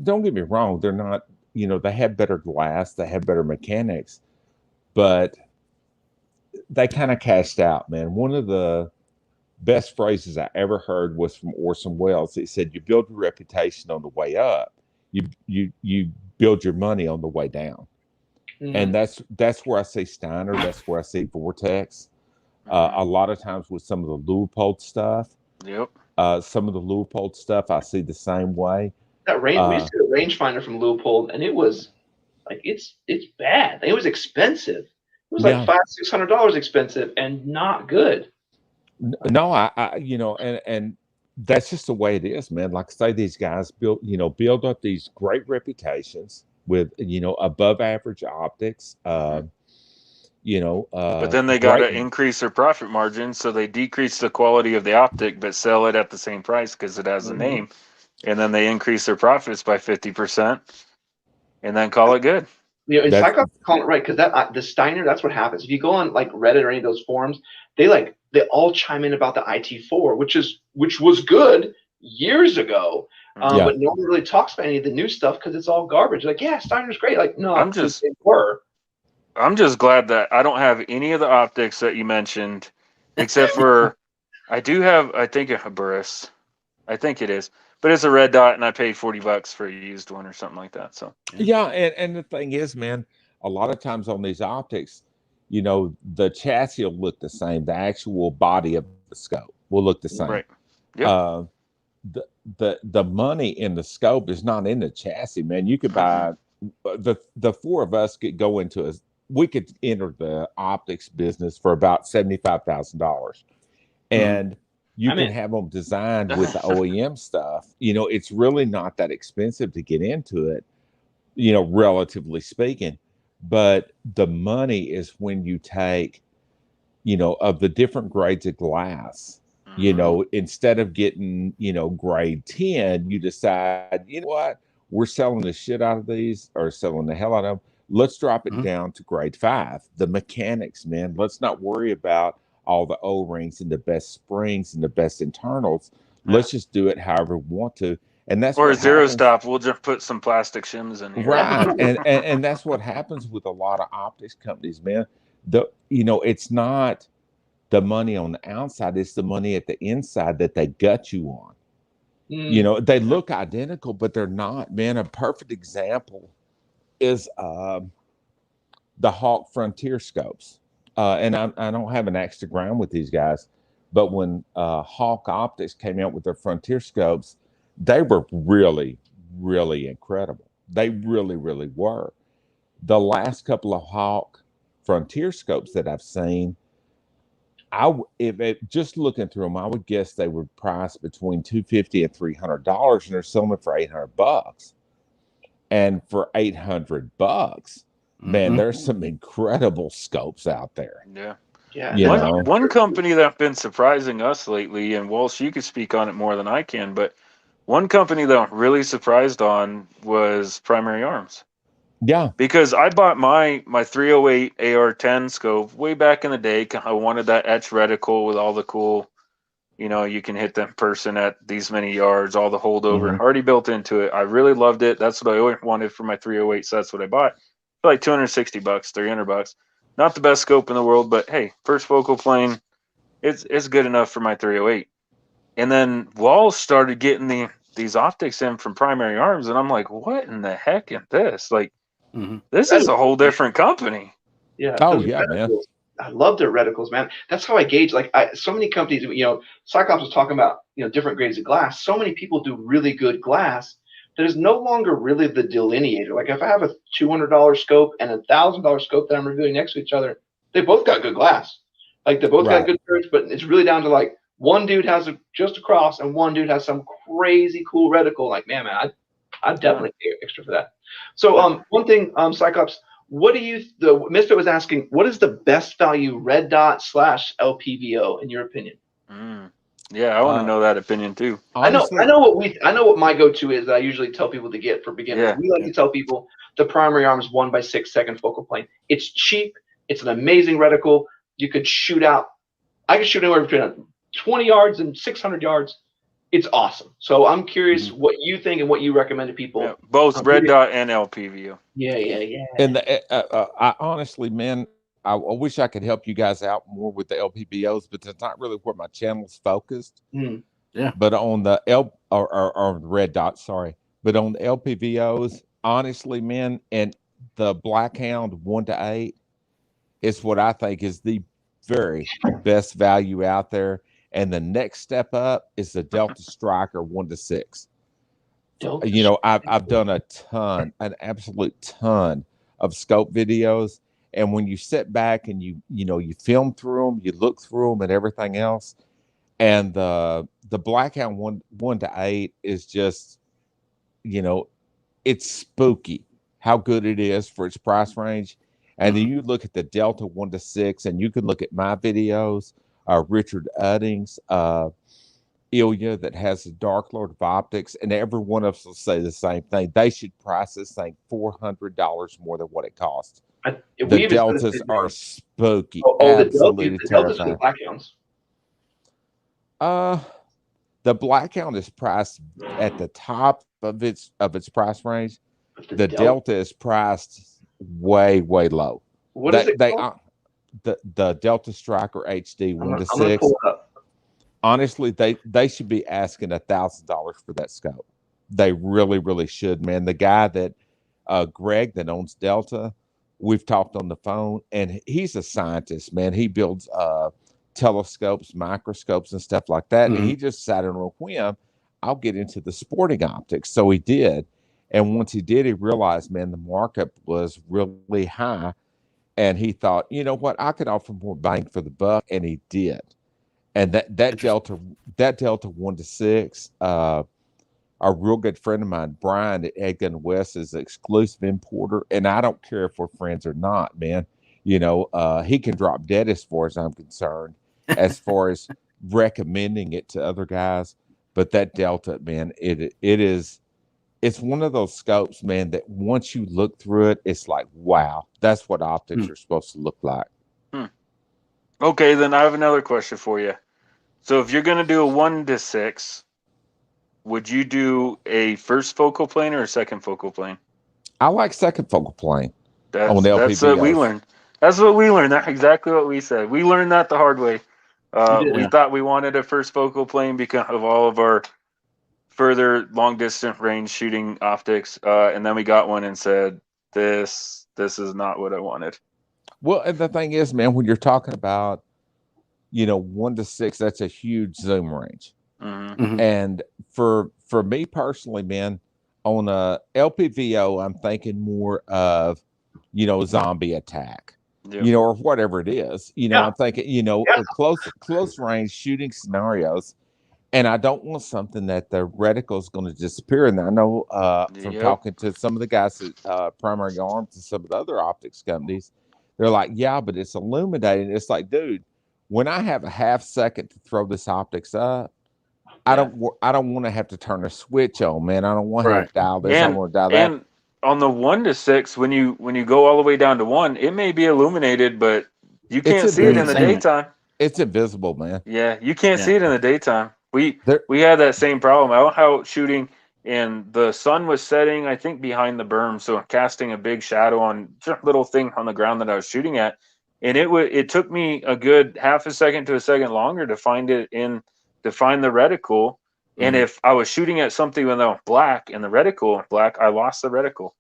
don't get me wrong, they're not, you know, they have better glass, they have better mechanics, but they kind of cashed out, man. One of the best phrases I ever heard was from Orson Welles. He said, "You build your reputation on the way up. You build your money on the way down." Mhm. And that's where I see Steiner. That's where I see Vortex. A lot of times with some of the Leupold stuff, Yep. some of the Leupold stuff, I see the same way. That range, we used to get a rangefinder from Leupold, and it was like it's bad. It was expensive. It was like Yeah. $500-600 expensive and not good. No, I you know, and that's just the way it is, man. Like I say, these guys build up these great reputations with, you know, above average optics. But then they got to Great. increase their profit margin, so they decrease the quality of the optic, but sell it at the same price because it has a Mhm. name. And then they increase their profits by 50%, and then call it good. You know, and That's Cyclops is calling it right because that the Steiner, that's what happens. If you go on like Reddit or any of those forums, they all chime in about the IT4, which was good years ago, Yeah. but no one really talks about any of the new stuff because it's all garbage. Like, yeah, Steiner's great. Like, no, I'm because just they were. I'm just glad that I don't have any of the optics that you mentioned, except for I do have, I think, a Burris. I think it is, but it's a red dot, and I paid $40 for a used one or something like that. So Yeah, and the thing is, man, a lot of times on these optics, you know, the chassis will look the same. The actual body of the scope will look the same. right, yep. Uh, the money in the scope is not in the chassis, man. You could buy the four of us could go into we could enter the optics business for about $75,000, and you I'm can in. have them designed with the OEM stuff. You know, it's really not that expensive to get into it, you know, relatively speaking. But the money is when you take, you know, of the different grades of glass, you know, instead of getting, you know, grade 10, you decide, you know what, we're selling the shit out of these or selling the hell out of them. Let's drop it down to grade 5. The mechanics, man. Let's not worry about all the O-rings and the best springs and the best internals. Let's just do it however we want to. And that's Or a what zero happens. stop. We'll just put some plastic shims in here. Right. And that's what happens with a lot of optics companies, man. You know, it's not the money on the outside, it's the money at the inside that they gut you on. You know, they look identical, but they're not, man. A perfect example is the Hawk Frontier scopes. And I don't have an axe to grind with these guys, but when Hawk Optics came out with their Frontier scopes, they were really, really incredible. They really, really were. The last couple of Hawk Frontier scopes that I've seen, just looking through them, I would guess they would price between $250 and $300, and they're selling it for $800. And for $800, man, there's some incredible scopes out there. Yeah. Yeah. You know, One company that's been surprising us lately, and Walsh, you could speak on it more than I can, but one company that I'm really surprised on was Primary Arms. yeah, Because I bought my 308 AR-10 scope way back in the day. I wanted that etch reticle with all the cool You know, you can hit the person at these many yards, all the holdover Mhm. already built into it. I really loved it. That's what I always wanted for my 308. So that's what I bought for like $260, $300. Not the best scope in the world, but hey, first focal plane, it's good enough for my 308. And then Walls started getting these optics in from Primary Arms, and I'm like, what in the heck is this? Like, this is a whole different company. Yeah. Oh those yeah, man. reticles, I love their reticles, man. That's how I gauge. Like, so many companies, Cyclops was talking about, different grades of glass. So many people do really good glass that is no longer really the delineator. Like, if I have a $200 scope and a $1,000 scope that I'm reviewing next to each other, they both got good glass. Like, they both got Right. good curves, but it's really down to like one dude has just a cross and one dude has some crazy cool reticle. Like, man, I'd definitely pay extra for that. So, one thing, Cyclops. What do you? The Misfit was asking, what is the best value red dot / LPVO in your opinion? Yeah, I want to know that opinion too. Honestly, I know what my go-to is that I usually tell people to get for beginners. Yeah. We like to tell people the Primary Arms 1x6 second focal plane. It's cheap. It's an amazing reticle. You could shoot out. I could shoot anywhere between 20 yards and 600 yards. It's awesome. So I'm curious what you think and what you recommend to people. Yeah, both red dot and LPVO. Yeah. and I honestly, man, I wish I could help you guys out more with the LPBOs, but that's not really where my channel's focused. Yeah. But on the or red dot, sorry, but on the LPVOs, honestly, man, and the Blackhound 1-8 is what I think is the very best value out there. And the next step up is the Delta Striker 1-6. I've done an absolute ton of scope videos. And when you sit back and you film through them, you look through them and everything else. And the Blackhound 1-8 is just, it's spooky how good it is for its price range. And then you look at the Delta 1-6, and you can look at my videos, Richard Uddings, Ilya that has the Dark Lord of Optics, and every one of us will say the same thing. They should price this thing $400 more than what it costs. The Deltas are spooky, absolutely terrifying. The Blackhound is priced at the top of its price range. The Delta is priced way low. What is it called? The Delta Striker HD 1-6. Honestly, they should be asking $1,000 for that scope. They really should, man. The guy that Greg that owns Delta, we've talked on the phone, and he's a scientist, man. He builds telescopes, microscopes, and stuff like that. And he just sat on a whim, I'll get into the sporting optics. So he did. And once he did, he realized, man, the markup was really high. And he thought, you know what, I could offer more bang for the buck. And he did. And that Delta 1-6, a real good friend of mine, Brian at Egg West, is an exclusive importer. And I don't care if we're friends or not, man. He can drop dead as far as I'm concerned, as far as recommending it to other guys. But that Delta, man, it's one of those scopes, man, that once you look through it, it's like, wow, that's what optics are supposed to look like. Okay, then I have another question for you. So if you're going to do a 1-6, would you do a first focal plane or a second focal plane? I like second focal plane. That's what we learned. That's what we learned. That's exactly what we said. We learned that the hard way. We thought we wanted a first focal plane because of all of our further long distance range shooting optics, and then we got one and said, this is not what I wanted. Well, and the thing is, man, when you're talking about 1-6, that's a huge zoom range. And for me personally, man, on a LPVO, I'm thinking more of zombie attack, or whatever it is. I'm thinking close range shooting scenarios. And I don't want something that the reticle is going to disappear. And I know from talking to some of the guys at Primary Arms and some of the other optics companies, they're like, yeah, but it's illuminating. It's like, dude, when I have a half second to throw this optics up, I don't want to have to turn a switch on, man. I don't want to have to dial this. I want to dial that. And on the 1-6, when you go all the way down to 1, it may be illuminated, but you can't see it in the daytime. it's invisible, man. Yeah, you can't Yeah. see it in the daytime. We There- had that same problem. I went out shooting, and the sun was setting, I think, behind the berm, so casting a big shadow on just a little thing on the ground that I was shooting at, and it took me a good half a second to a second longer to find the reticle. And if I was shooting at something with black and the reticle black, I lost the reticle.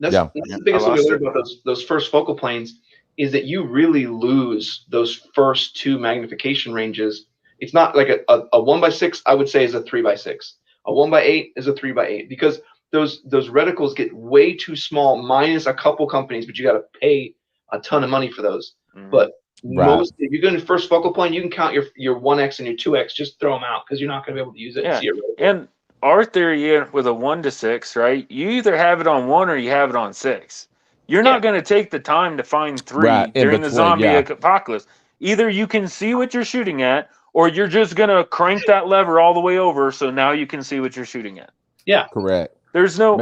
That's the biggest thing we learned about those first focal planes is that you really lose those first two magnification ranges. It's not like a 1x6, I would say, is a 3x6. A 1x8 is a 3x8 because those reticles get way too small, minus a couple companies, but you got to pay a ton of money for those. But most, if you're going to first focal plane, you can count your 1x and your 2x, just throw them out because you're not going to be able to use it. Yeah. And see it And our theory with a 1 to 6, right? You either have it on 1 or you have it on 6. You're not going to take the time to find 3 during the zombie apocalypse. Either you can see what you're shooting at, or you're just going to crank that lever all the way over so now you can see what you're shooting at. Yeah. Correct. There's no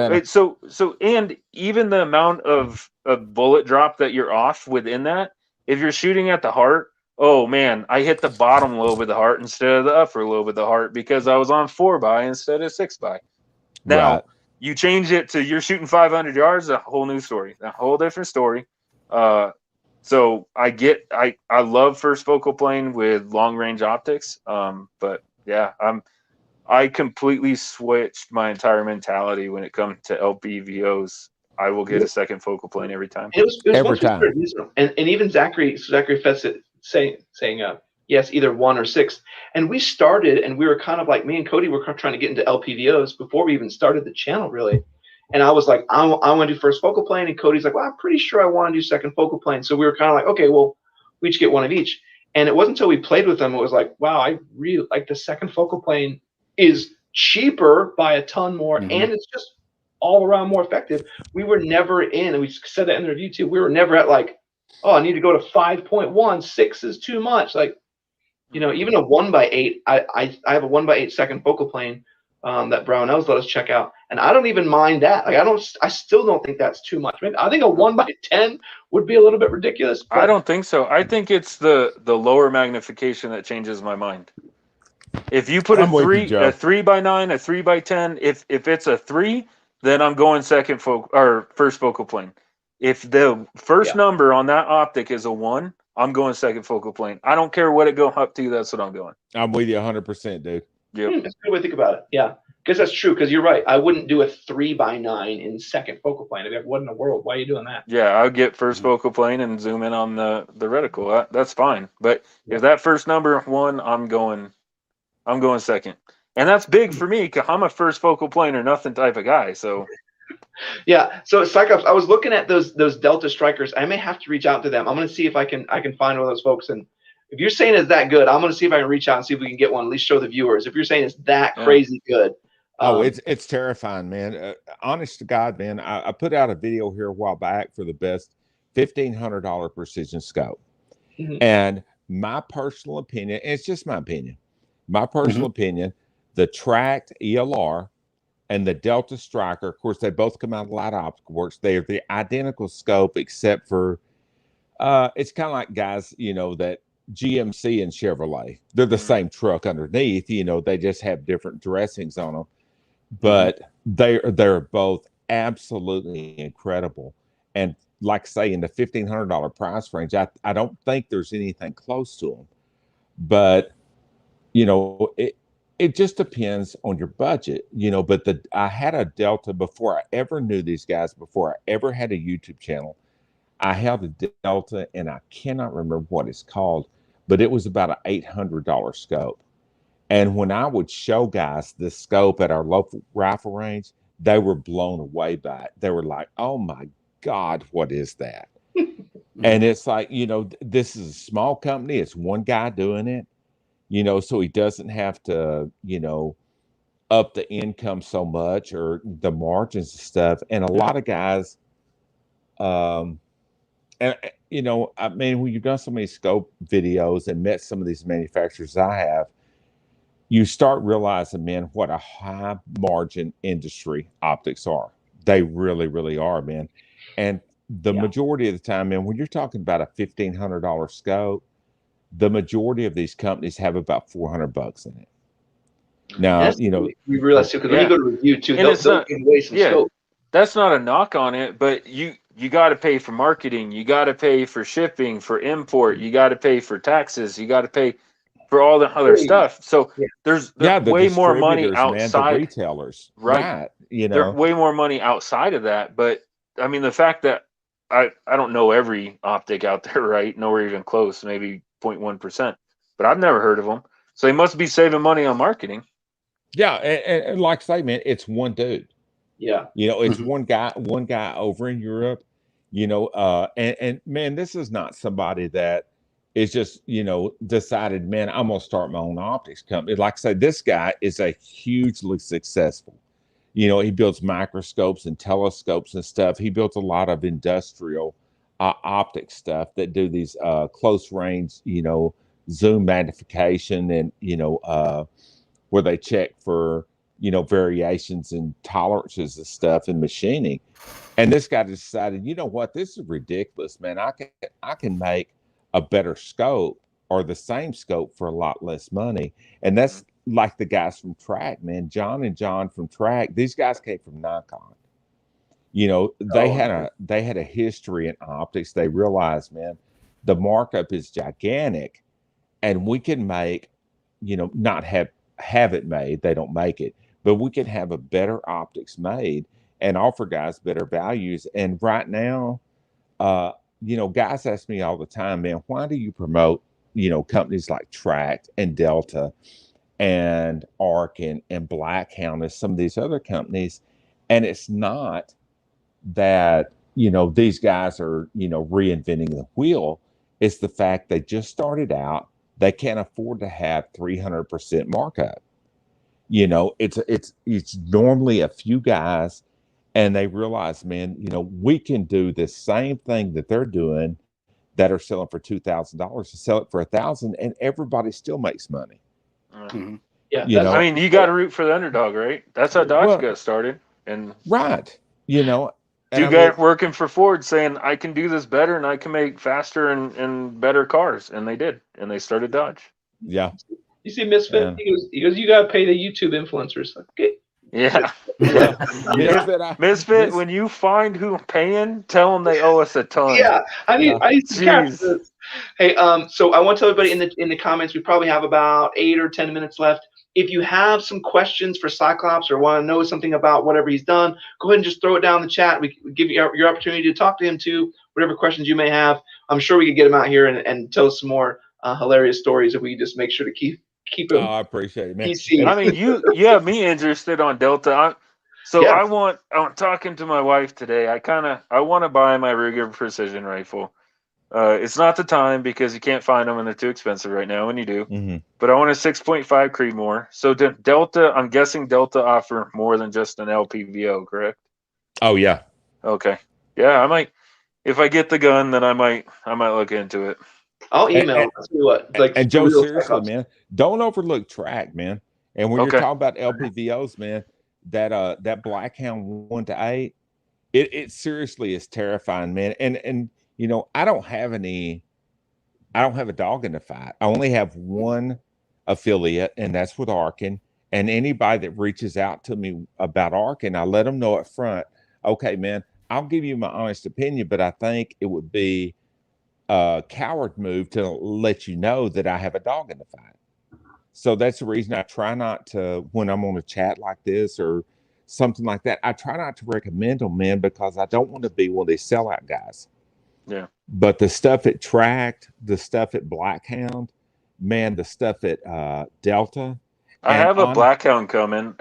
and even the amount of bullet drop that you're off within that, if you're shooting at the heart, oh man, I hit the bottom lobe of the heart instead of the upper lobe of the heart because I was on 4x instead of 6x. Now you change it to you're shooting 500 yards, a whole new story, a whole different story. So I love first focal plane with long range optics. But yeah, I completely switched my entire mentality when it comes to LPVOs. I will get a second focal plane every time. It was every time. And even Zachary Fessett saying yes, either 1 or 6. And we started, and we were kind of like, me and Cody were trying to get into LPVOs before we even started the channel, really. And I was like, I want to do first focal plane. And Cody's like, well, I'm pretty sure I want to do second focal plane. So we were kind of like, okay, well, we each get one of each. And it wasn't until we played with them, it was like, wow, I really like the second focal plane is cheaper by a ton more, and it's just all around more effective. We were never in, and we said that in the review too, we were never at like, oh, I need to go to 5.1, 6 is too much. Like, even a 1x8, I have a 1x8 second focal plane that Brownells let us check out, and I don't even mind that. Like, I still don't think that's too much. I think a 1x10 would be a little bit ridiculous. I don't think so. I think it's the lower magnification that changes my mind. If you put a 3x9, a 3x10, if it's a 3, then I'm going first focal plane. If the first number on that optic is a 1, I'm going second focal plane. I don't care what it goes up to. That's what I'm going. I'm with you 100%, dude. Yep. That's a good way to think about it. Yeah, because that's true. Because you're right. I wouldn't do a 3x9 in second focal plane. I'd be like, what in the world? Why are you doing that? Yeah, I'll get first focal plane and zoom in on the reticle. That's fine. But if that first number 1, I'm going second. And that's big for me because I'm a first focal plane or nothing type of guy. So yeah. So Cyclops, I was looking at those Delta Strikers. I may have to reach out to them. I'm going to see if I can find one of those folks. And if you're saying it's that good, I'm going to see if I can reach out and see if we can get one, at least show the viewers. If you're saying it's that crazy good. It's terrifying, man. Honest to God, man, I put out a video here a while back for the best $1,500 precision scope. And my personal opinion, and it's just my opinion, the tracked ELR and the Delta Striker, of course, they both come out of Light Optical Works. They are the identical scope, except for it's kind of like guys, that GMC and Chevrolet. They're the same truck underneath. They just have different dressings on them, but they're both absolutely incredible. And like I say, in the $1,500 price range, I don't think there's anything close to them. But it just depends on your budget, but I had a Delta before I ever knew these guys, before I ever had a YouTube channel. I held a Delta, and I cannot remember what it's called, but it was about an $800 scope. And when I would show guys this scope at our local rifle range, they were blown away by it. They were like, oh my God, what is that? And it's like, this is a small company. It's one guy doing it. So he doesn't have to, up the income so much or the margins and stuff. And a lot of guys, and when you've done so many scope videos and met some of these manufacturers I have, you start realizing, man, what a high margin industry optics are. They really, really are, man. And the majority of the time, man, when you're talking about a $1,500 scope, the majority of these companies have about $400 in it. Now, That's, we realize too, because when you go to review too, And they'll give away some scope. That's not a knock on it, but you got to pay for marketing, you got to pay for shipping, for import, you got to pay for taxes, you got to pay for all the other stuff. So there's the way more money distributors, outside, man, the retailers, right? You know, there's way more money outside of that. But I mean, the fact that I don't know every optic out there, right? Nowhere even close, maybe 0.1%, but I've never heard of them. So they must be saving money on marketing. Yeah, and like I say, man, it's one dude. Yeah, you know, it's one guy over in Europe. You know, and man, this is not somebody that is just, you know, decided, man, I'm gonna start my own optics company. Like I said, this guy is a hugely successful. You know, he builds microscopes and telescopes and stuff. He built a lot of industrial optic stuff that do these close range, you know, zoom magnification and, you know, where they check for, you know, variations and tolerances and stuff in machining. And this guy decided, you know what, this is ridiculous, man. I can make a better scope or the same scope for a lot less money. And that's like the guys from Track, man. John and John from Track, these guys came from Nikon. You know, they had a history in optics. They realized, man, the markup is gigantic and we can make, you know, not have it made, they don't make it, but we can have a better optics made and offer guys better values. And right now, you know, guys ask me all the time, man, why do you promote, you know, companies like Tract and Delta and Arc and Blackhound and some of these other companies? And it's not that, you know, these guys are, you know, reinventing the wheel. It's the fact they just started out. They can't afford to have 300% markup. You know, it's normally a few guys, and they realize, man, you know, we can do the same thing that they're doing that are selling for $2,000 to sell it for $1,000, and everybody still makes money. Mm-hmm. Yeah, you know, I mean, you got to root for the underdog, right? That's how Dodge got started, and right, you know. You guys working for Ford saying, I can do this better and I can make faster and better cars. And they did. And they started Dodge. Yeah. You see Misfit? He goes, you got to pay the YouTube influencers. Okay. Yeah. Misfit, when you find who I'm paying, tell them they owe us a ton. Yeah. I need to capture this. Hey, so I want to tell everybody in the comments, we probably have about 8 or 10 minutes left. If you have some questions for Cyclops or want to know something about whatever he's done, go ahead and just throw it down in the chat. We give you your opportunity to talk to him too, whatever questions you may have. I'm sure we could get him out here and tell us some more hilarious stories if we just make sure to keep him. I appreciate it, man. PC. I mean, you have me interested on Delta. I'm talking to my wife today. I want to buy my Ruger Precision rifle. It's not the time because you can't find them and they're too expensive right now when you do. Mm-hmm. But I want a 6.5 Creedmoor. So Delta, I'm guessing Delta offer more than just an LPVO, correct? Oh yeah. Okay. Yeah, I might. If I get the gun, then I might look into it. I'll email. And Joe, seriously, man, don't overlook Track, man. And when you're talking about LPVOs, man, that Blackhound 1-8, it seriously is terrifying, man. And you know, I don't have a dog in the fight. I only have one affiliate, and that's with Arkin. And anybody that reaches out to me about Arkin, I let them know up front, okay, man, I'll give you my honest opinion, but I think it would be a coward move to let you know that I have a dog in the fight. So that's the reason I try not to, when I'm on a chat like this or something like that, I try not to recommend them, man, because I don't want to be one of these sellout guys. Yeah. But the stuff at Tract, the stuff at Blackhound, man, the stuff at Delta. I have a Blackhound coming.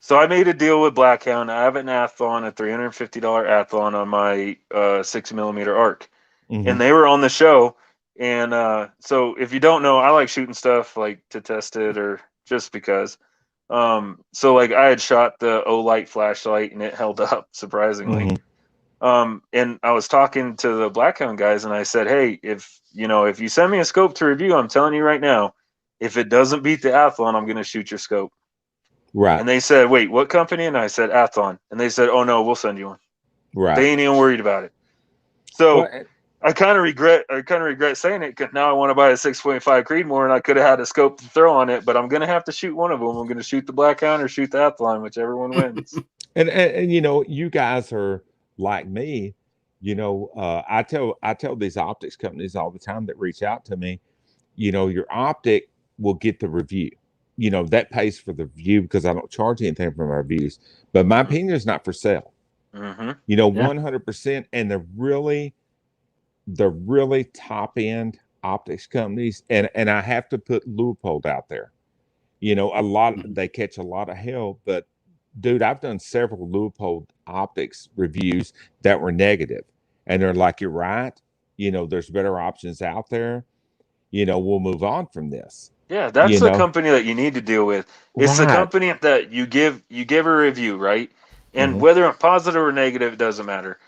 So I made a deal with Blackhound. I have an Athlon, a $350 Athlon on my 6mm arc. Mm-hmm. And they were on the show. And so if you don't know, I like shooting stuff like to test it or just because. So like I had shot the Olight flashlight and it held up surprisingly. Mm-hmm. And I was talking to the Blackhound guys and I said, hey, if you send me a scope to review, I'm telling you right now, if it doesn't beat the Athlon, I'm going to shoot your scope. Right. And they said, wait, what company? And I said, Athlon. And they said, oh no, we'll send you one. Right. They ain't even worried about it. So I kind of regret saying it because now I want to buy a 6.5 Creedmoor, and I could have had a scope to throw on it, but I'm gonna have to shoot one of them. I'm gonna shoot the Blackhound or shoot the Athlon, whichever one wins. And you know, you guys are like me. You know, I tell these optics companies all the time that reach out to me. You know, your optic will get the review. You know, that pays for the review because I don't charge anything for my reviews. But my opinion is not for sale. Mm-hmm. You know, Yeah. 100%. And the really top end optics companies, and I have to put Leupold out there. You know, they catch a lot of hell, but dude, I've done several Leupold optics reviews that were negative, and they're like, "You're right. You know, there's better options out there. You know, we'll move on from this." Yeah, that's You the know, company that you need to deal with. It's the right? company that you give a review, right? And Mhm. whether it's positive or negative, it doesn't matter.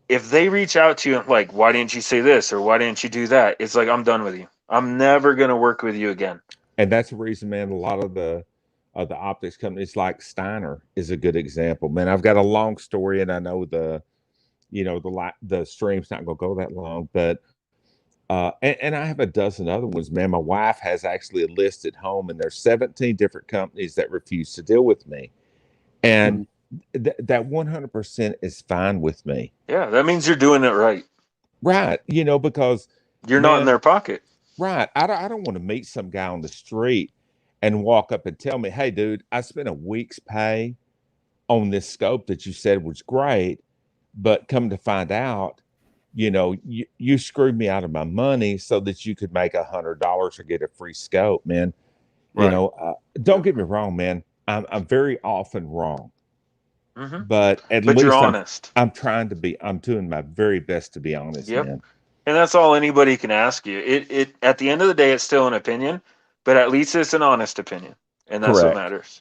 If they reach out to you and like, why didn't you say this or why didn't you do that? It's like, I'm done with you. I'm never gonna work with you again. And that's the reason, man. A lot of the optics companies, like Steiner, is a good example. Man, I've got a long story, and I know the stream's not going to go that long, but and I have a dozen other ones, man. My wife has actually a list at home, and there's 17 different companies that refuse to deal with me, and that 100% is fine with me. Yeah, that means you're doing it right. Right? You know, because You're not in man, their pocket. right? I don't want to meet some guy on the street and walk up and tell me, "Hey, dude, I spent a week's pay on this scope that you said was great, but come to find out, you know, you screwed me out of my money so that you could make $100 or get a free scope, man." You Right. know, don't get me wrong, man. I'm very often wrong, Mm-hmm. but at But you're least honest. I'm doing my very best to be honest, Yep. man. And that's all anybody can ask you. It at the end of the day, it's still an opinion, but at least it's an honest opinion, and that's what Correct. matters.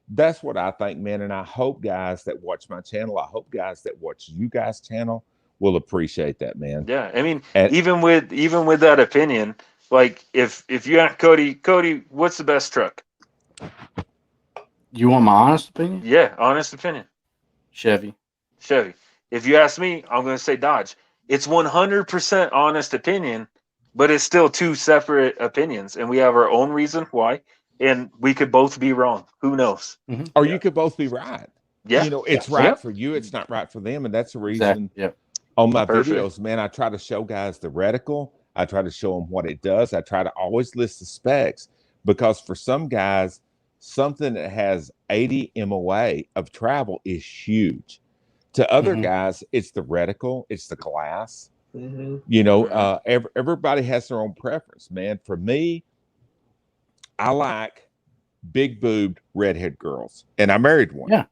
That's what I think, man. And I hope guys that watch my channel, I hope guys that watch you guys' channel will appreciate that, man. Yeah, I mean, And even with that opinion, like if you ask Cody, what's the best truck? You want my honest opinion? Yeah, honest opinion, Chevy. Chevy. If you ask me, I'm going to say Dodge. It's 100% honest opinion, but it's still two separate opinions, and we have our own reason why, and we could both be wrong. Who knows? or you could both be right. Yeah, You know, it's right for you, it's not right for them. And that's the reason Exactly. Yep. on my Perfect. videos, man, I try to show guys the reticle. I try to show them what it does. I try to always list the specs because for some guys, something that has 80 MOA of travel is huge. To other guys, it's the reticle, it's the glass. You know, everybody has their own preference, man. For me, I like big boobed redhead girls, and I married one. Yeah.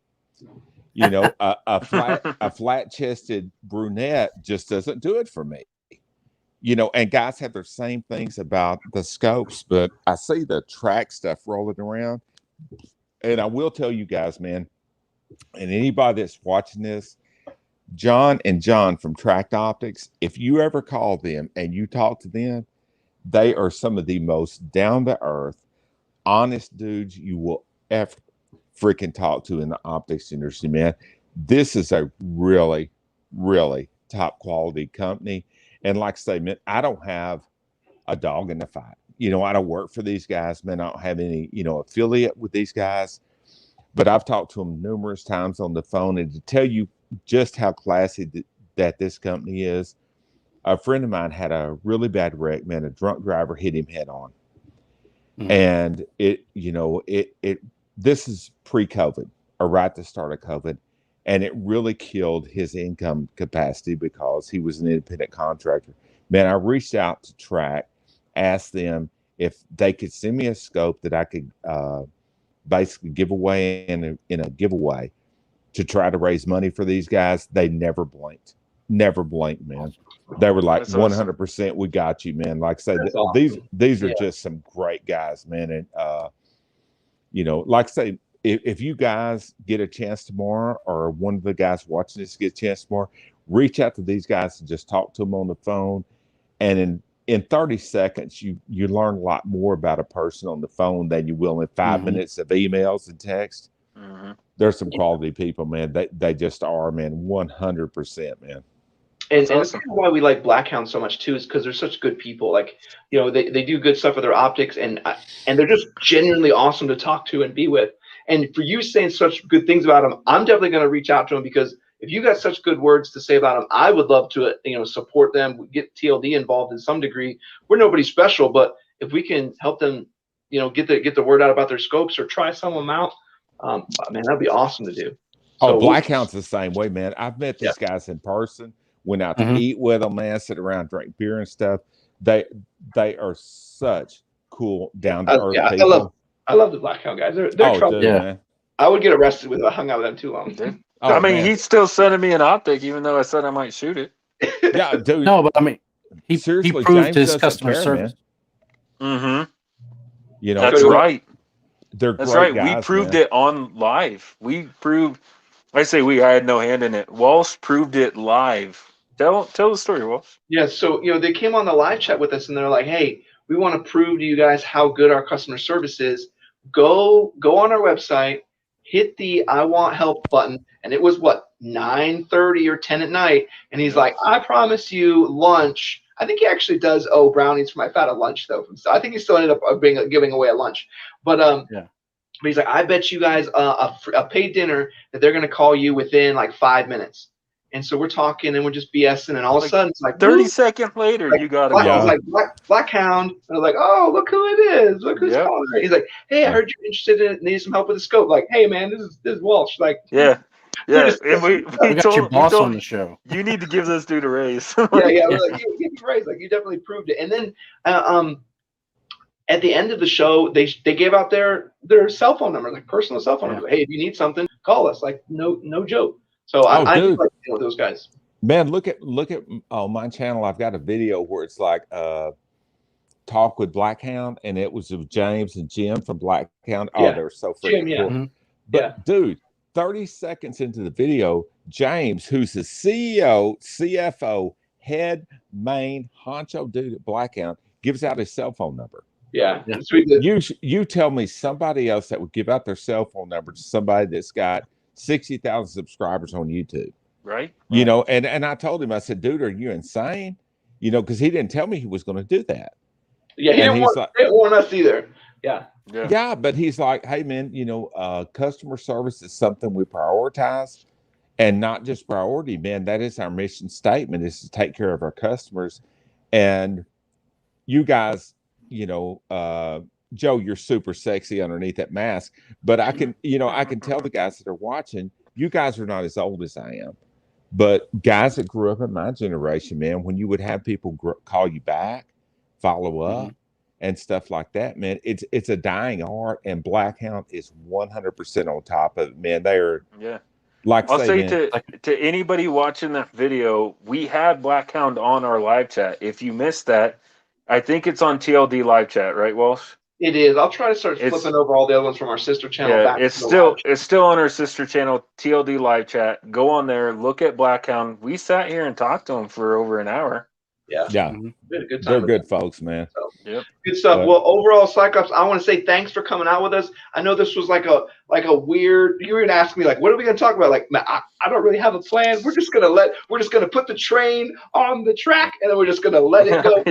You know, a flat chested brunette just doesn't do it for me. You know, and guys have their same things about the scopes, but I see the track stuff rolling around, and I will tell you guys, man, and anybody that's watching this, John from Tracked Optics, if you ever call them and you talk to them, they are some of the most down to earth, honest dudes you will ever freaking talk to in the optics industry, man. This is a really, really top quality company. And like I say, man, I don't have a dog in the fight. You know, I don't work for these guys, man. I don't have any, you know, affiliate with these guys. But I've talked to them numerous times on the phone, and to tell you just how classy that this company is, a friend of mine had a really bad wreck, man. A drunk driver hit him head on. And this is pre-COVID or right at the start of COVID. And it really killed his income capacity because he was an independent contractor. Man, I reached out to Track, asked them if they could send me a scope that I could basically give away in a giveaway to try to raise money for these guys. They never blinked, man. They were like, 100%, we got you, man. Like I said, these are just some great guys, man. And you know, like I say, if you guys get a chance tomorrow, or one of the guys watching this get a chance tomorrow, reach out to these guys and just talk to them on the phone. And in 30 seconds, you learn a lot more about a person on the phone than you will in 5 minutes of emails and text. There's some quality people, man. They just are, man. 100%, man. And That's that's awesome. kind of why we like Blackhound so much too, is because they're such good people. Like, you know, they do good stuff with their optics, and they're just genuinely awesome to talk to and be with. And for you saying such good things about them, I'm definitely going to reach out to them, because if you got such good words to say about them, I would love to, you know, support them, get TLD involved in some degree. We're nobody special, but if we can help them, you know, get the word out about their scopes or try some of them out, man, that'd be awesome to do. Oh, So Blackhound's the same way, man. I've met these guys in person, went out to Mhm. eat with them, man, sit around, drink beer and stuff. They are such cool, down to earth yeah, people. I love the Blackhound guys. They're Oh, trouble. dude, Yeah. man. I would get arrested if I hung out with them too long. Dude. Oh, I mean, man. he's still sending me an optic, even though I said I might shoot it. Yeah, dude. No, but I mean, he Seriously, proved James his doesn't customer care, service. Mm-hmm. You know, That's right. they're That's great right. We guys, proved man. it on live. We proved. I say we. I had no hand in it. Walsh proved it live. Tell the story, Walsh. Yeah, so you know, they came on the live chat with us and they're like, "Hey, we want to prove to you guys how good our customer service is. Go on our website, hit the I want help button." And it was what, 9:30 or 10 at night, and he's like, "I promise you lunch." I think he actually does owe brownies for my fat at lunch though. So I think he still ended up giving away a lunch. But Yeah. but he's like, "I bet you guys a paid dinner that they're gonna call you within like 5 minutes." And so we're talking and we're just BSing, and all of a sudden it's like 30 whoop, seconds later, like, you got a I was call. like Blackhound. I was like, "Oh, look who it is! Look who's Yep. calling!" He's like, "Hey, I heard you're interested in it. Need some help with the scope." Like, "Hey, man, this is Walsh." Like, Yeah. we're Yeah. just And We got your boss on the show. you need to give this dude a raise. yeah. We're like, you raised, like, you definitely proved it. And then at the end of the show, they gave out their cell phone number, like personal cell phone number. Hey, if you need something, call us. Like, no joke. So I do dude. like dealing with those guys. Man, look at on my channel. I've got a video where it's like talk with Blackhound, and it was with James and Jim from Blackhound. Oh, Yeah. they were so freaking Jim, yeah. cool. Mhm. But dude, 30 seconds into the video, James, who's the CEO, CFO, head main honcho dude at Blackhound, gives out his cell phone number. Yeah. Yeah. Sweet. You tell me somebody else that would give out their cell phone number to somebody that's got 60,000 subscribers on YouTube. Right. You know, and I told him, I said, dude, are you insane? You know, because he didn't tell me he was going to do that. Yeah, he didn't warn us either. Yeah. Yeah, but he's like, hey, man, you know, customer service is something we prioritize, and not just priority, man. That is our mission statement, is to take care of our customers. And you guys, you know, Joe, you're super sexy underneath that mask, but I can tell the guys that are watching, you guys are not as old as I am. But guys that grew up in my generation, man, when you would have people call you back, follow up, and stuff like that, man, it's a dying art, and Blackhound is 100% on top of it, man. They're like I'll say to anybody watching that video, we had Blackhound on our live chat. If you missed that, I think it's on TLD live chat, right, Walsh? It is. I'll try to start flipping over all the other ones from our sister channel. Yeah, it's still on our sister channel, TLD live chat. Go on there, look at Blackhound. We sat here and talked to him for over an hour. Yeah. Been a good time. They're good folks, man. So, yep. Good stuff. Well, overall, Cyclops, I want to say thanks for coming out with us. I know this was like a weird. You were gonna ask me like, what are we gonna talk about? Like, man, I don't really have a plan. We're just gonna put the train on the track, and then we're just gonna let it go.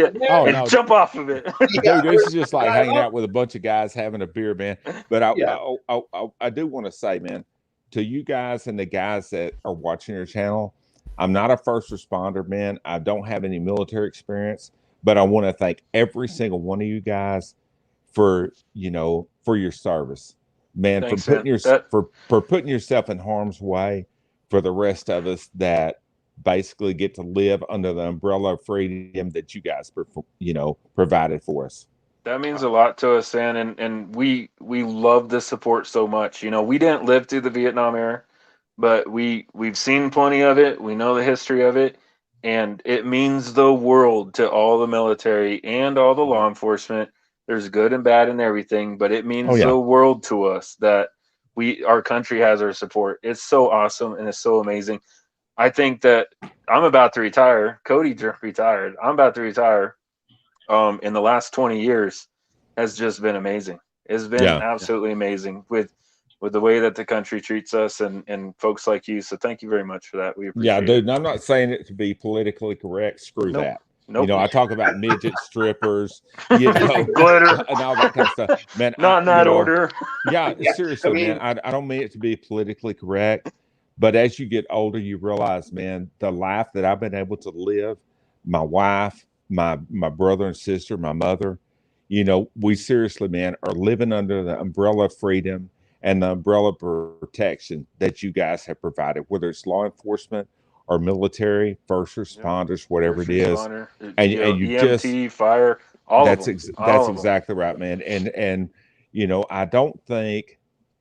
And jump off of it. Dude, this is just like hanging out with a bunch of guys having a beer, man. But I do want to say, man, to you guys and the guys that are watching your channel, I'm not a first responder, man. I don't have any military experience, but I want to thank every single one of you guys for your service, man. Thanks, for putting yourself in harm's way for the rest of us that basically get to live under the umbrella of freedom that you guys provided for us. That means a lot to us, Sam, and we love the support so much. You know, we didn't live through the Vietnam era, but we've seen plenty of it. We know the history of it, and it means the world to all the military and all the law enforcement. There's good and bad in everything, but it means the world to us that our country has our support. It's so awesome and it's so amazing. I think that I'm about to retire. Cody just retired. I'm about to retire. In the last 20 years has just been amazing. It's been absolutely amazing with with the way that the country treats us and folks like you. So thank you very much for that. We appreciate Yeah, it. dude. And I'm not saying it to be politically correct. Screw Nope. that. Nope. You know, I talk about midget strippers, you know, Glitter. and all that kind of stuff. Man, Not in that order. Yeah, Yeah, seriously, I mean- man. I don't mean it to be politically correct, but as you get older, you realize, man, the life that I've been able to live, my wife, my brother and sister, my mother, you know, we seriously, man, are living under the umbrella of freedom and the umbrella of protection that you guys have provided, whether it's law enforcement or military, first responders, whatever it is. And you EMT, just fire, all that's of them. that's exactly right, man. And you know, I don't think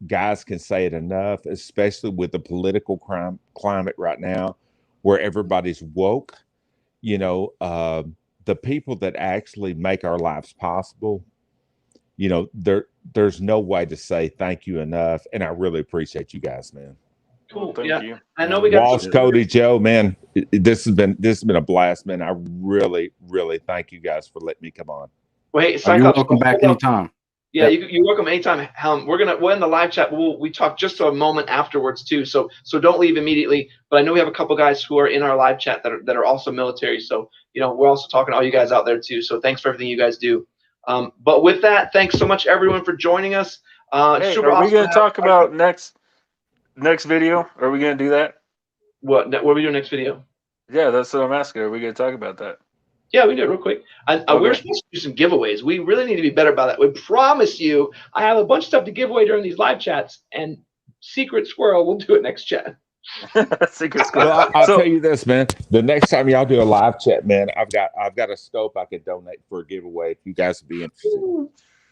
guys can say it enough, especially with the political climate right now, where everybody's woke. You know, the people that actually make our lives possible. You know, there's no way to say thank you enough, and I really appreciate you guys, man. Cool. Thank Yeah. you. I know we got Walsh, some- Cody, Joe, man, this has been a blast, man. I really, really thank you guys for letting me come on. Well, hey, You're Cyclops, welcome back anytime. Yeah, Yep. you're welcome anytime. We're in the live chat. We talk just a moment afterwards too. So don't leave immediately. But I know we have a couple guys who are in our live chat that are also military. So you know we're also talking to all you guys out there too. So thanks for everything you guys do. But with that, thanks so much everyone for joining us. Hey, super are we awesome going to have- talk about next video? Are we going to do that? what are we doing next video? Yeah, that's what I'm asking. Are we going to talk about that? Yeah, we do it real quick. We're supposed to do some giveaways. We really need to be better about that. We promise you, I have a bunch of stuff to give away during these live chats, and Secret Squirrel will do it next chat. Secret Squirrel. Well, I'll tell you this, man. The next time y'all do a live chat, man, I've got a scope I could donate for a giveaway if you guys would be interested.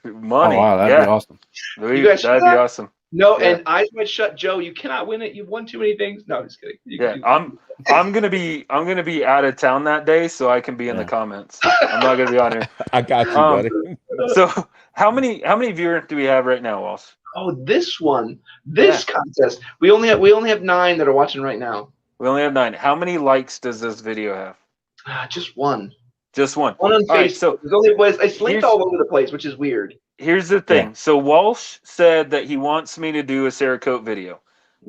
Money. Oh, wow, that'd be awesome. You guys That'd see be that? awesome. No, Yeah. and Eyes Wide Shut, Joe. You cannot win it. You've won too many things. No, I'm just kidding. You Yeah, can do I'm gonna be out of town that day, so I can be in the comments. I'm not gonna be on here. I got you, buddy. So how many viewers do we have right now, Walsh? Oh, this contest. We only have 9 that are watching right now. We only have 9. How many likes does this video have? Just one. Just one. One on All right, Facebook. so There's only it's linked all over the place, which is weird. here's the thing. Yeah. So Walsh said that he wants me to do a Cerakote video.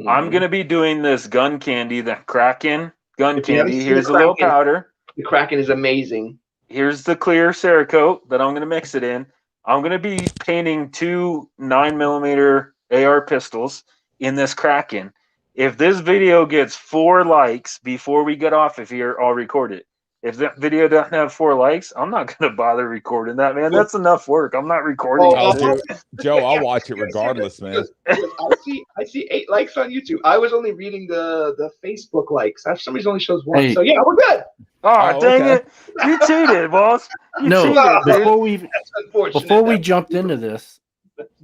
I'm gonna be doing this gun candy, the Kraken gun If you haven't candy. seen Here's the a little Kraken- powder. The Kraken is amazing. Here's the clear Cerakote that I'm going to mix it in. I'm going to be painting 2 9mm AR pistols in this Kraken. If this video gets 4 likes before we get off of here, I'll record it. If that video doesn't have 4 likes, I'm not going to bother recording that, man. That's enough work. I'm not recording Oh, it. dude, Joe, I'll watch it regardless, man. I see 8 likes on YouTube. I was only reading the Facebook likes. For some reason, only shows 1. Hey. So yeah, we're good. Oh, dang okay. it. You cheated, boss. You No, cheated, dude. That's unfortunate. before we jumped into this,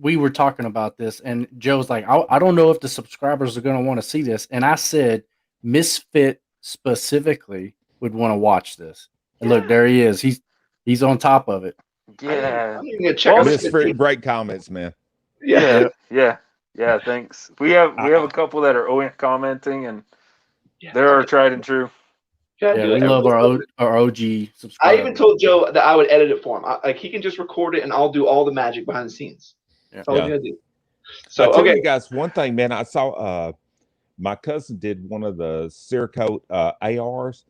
we were talking about this, and Joe's like, I don't know if the subscribers are going to want to see this. And I said, Misfit specifically would want to watch this. And look, there he is. He's on top of it. Yeah. I'm even gonna check Well, out This this. for great comments, man. Yeah. Yeah, thanks. We have a couple that are commenting, and they're our tried and true. Yeah, we love our OG subscribers. I even told Joe that I would edit it for him. Like he can just record it, and I'll do all the magic behind the scenes. Yeah. That's all we gotta do. So I'll tell okay, you guys one thing, man. I saw my cousin did one of the Cerakote ARs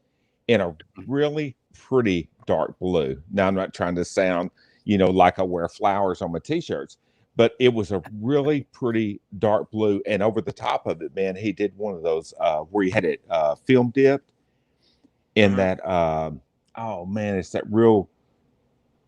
in a really pretty dark blue. Now I'm not trying to sound, like I wear flowers on my t-shirts, but it was a really pretty dark blue. And over the top of it, man, he did one of those where he had it film dipped in that. Oh man, it's that real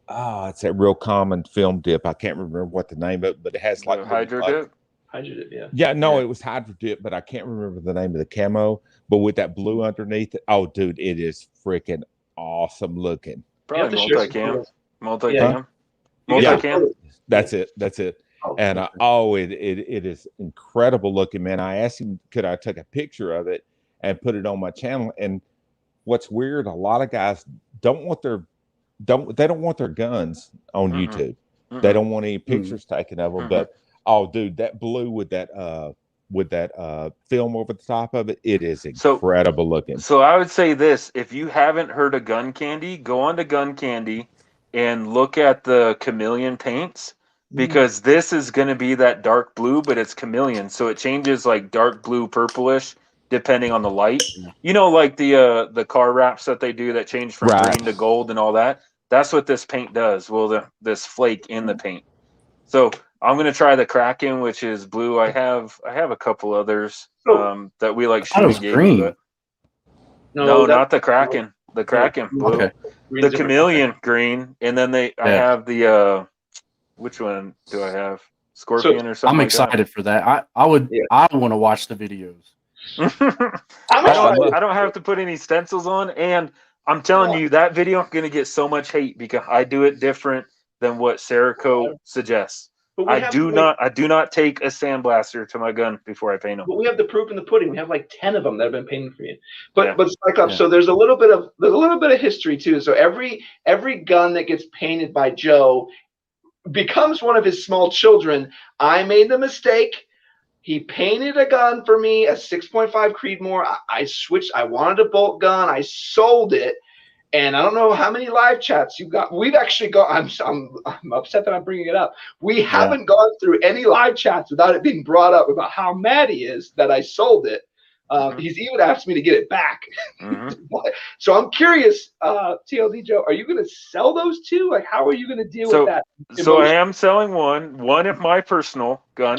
common film dip. I can't remember what the name of it, but it has like Hydro dip. Hydro dip, yeah. Yeah, no, it was hydro dip, but I can't remember the name of the camo. But with that blue underneath it, oh, dude, it is freaking awesome looking. Probably You have to share multicam. some Multicam. Yeah. Multicam. That's it. Oh, And it is incredible looking, man. I asked him, could I take a picture of it and put it on my channel? And what's weird, a lot of guys don't want their guns on YouTube. They don't want any pictures taken of them. But oh, dude, that blue with that film over the top of it, it is incredible looking. So I would say this: if you haven't heard of Gun Candy, go on to Gun Candy and look at the chameleon paints. because this is going to be that dark blue, but it's chameleon, so it changes like dark blue, purplish, depending on the light. You know, like the car wraps that they do that change from Right. green to gold and all that. That's what this paint does. Well, this flake in the paint. So I'm going to try the Kraken, which is blue. I have a couple others that we like thought it was shooting green. but no, not the Kraken. The Kraken blue. Okay. The chameleon green, and then I have the which one do I have? Scorpion or something. I'm excited for that. I want to watch the videos. I don't have to put any stencils on, and I'm telling you that video is going to get so much hate because I do it different than what Cerakote suggests. I do not take a sandblaster to my gun before I paint them. But we have the proof in the pudding. We have like 10 of them that have been painted for you. But Cyclops, so there's a little bit of history too. So every gun that gets painted by Joe becomes one of his small children. I made the mistake. He painted a gun for me, a 6.5 Creedmoor. I switched. I wanted a bolt gun. I sold it. And I don't know how many live chats you got. We've actually got. I'm upset that I'm bringing it up. We haven't gone through any live chats without it being brought up about how mad he is that I sold it. He's even asked me to get it back. So I'm curious, TLD Joe, are you going to sell those two? Like, how are you going to deal with that? So I am selling one of my personal gun,